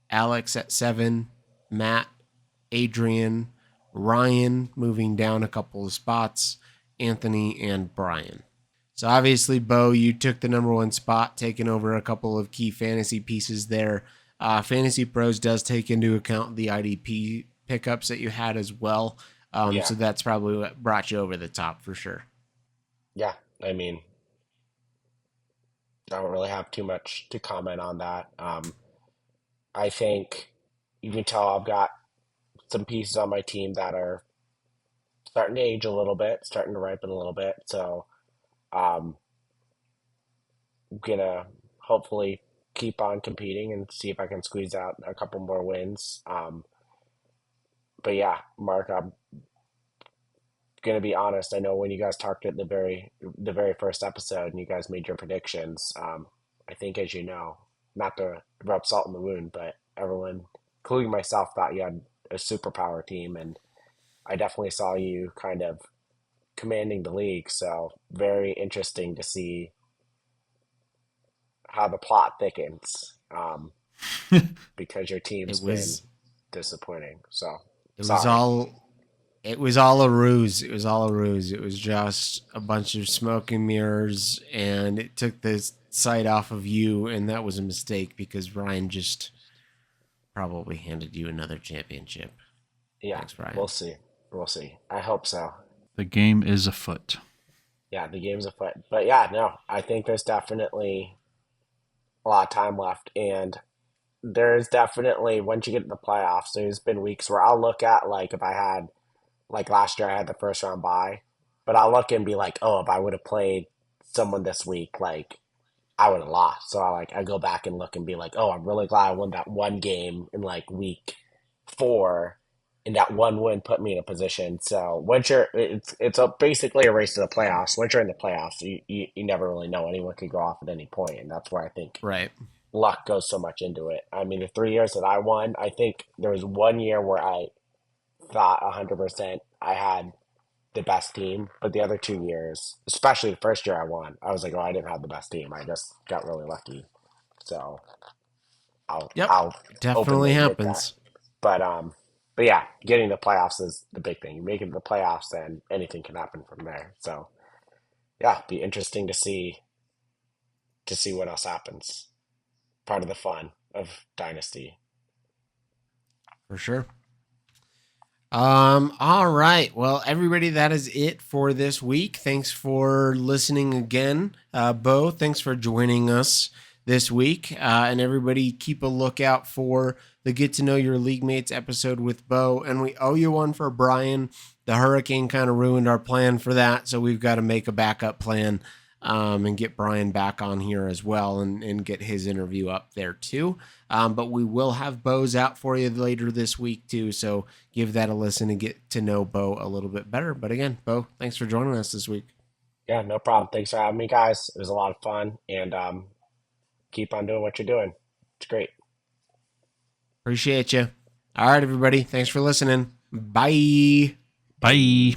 Alex at 7. Matt, Adrian, Ryan moving down a couple of spots, Anthony, and Brian. So obviously, Bo, you took the number 1 spot, taking over a couple of key fantasy pieces there. Fantasy Pros does take into account the IDP pickups that you had as well. Yeah. So that's probably what brought you over the top for sure. Yeah, I mean, I don't really have too much to comment on that. I think you can tell I've got some pieces on my team that are starting to age a little bit, starting to ripen a little bit. So I'm gonna hopefully keep on competing and see if I can squeeze out a couple more wins. But yeah, Mark, I'm gonna be honest. I know when you guys talked at the very first episode and you guys made your predictions. I think, as you know, not to rub salt in the wound, but everyone, including myself, thought you had a superpower team, and I definitely saw you kind of commanding the league. So very interesting to see how the plot thickens, because your It team's been was disappointing. So it was sorry. all it was all a ruse. It was all a ruse. It was just a bunch of smoke and mirrors, and it took the sight off of you, and that was a mistake because Ryan just probably handed you another championship. Yeah, Thanks, we'll Ryan. see. We'll see. I hope so. The game is afoot. Yeah, the game's afoot. But yeah, no, I think there's definitely a lot of time left. And there's definitely, once you get to the playoffs, there's been weeks where I'll look at, like, if I had, like last year, I had the first round bye, but I'll look and be like, oh, if I would have played someone this week, like, I would have lost. So I go back and look and be like, oh, I'm really glad I won that one game in like week 4, and that one win put me in a position. So once you're, basically a race to the playoffs. Once you're in the playoffs, you never really know. Anyone could go off at any point, and that's where I think Right. luck goes so much into it. I mean, the 3 years that I won, I think there was one year where I thought 100% I had the best team, but the other 2 years, especially the first year I won, I was like, oh, I didn't have the best team. I just got really lucky. So Yep. I'll Definitely openly admit that. happens. But but yeah, getting the playoffs is the big thing. You make it to the playoffs, then anything can happen from there. So yeah, be interesting to see what else happens. Part of the fun of Dynasty. For sure. All right. Well, everybody, that is it for this week. Thanks for listening again. Bo, thanks for joining us this week. And everybody, keep a lookout for the Get to Know Your League Mates episode with Bo. And we owe you one for Brian. The hurricane kind of ruined our plan for that. So we've got to make a backup plan, and get Brian back on here as well, and get his interview up there too. But we will have Bo's out for you later this week too. So give that a listen and get to know Bo a little bit better. But again, Bo, thanks for joining us this week. Yeah, no problem. Thanks for having me, guys. It was a lot of fun, and keep on doing what you're doing. It's great. Appreciate you. All right, everybody. Thanks for listening. Bye. Bye.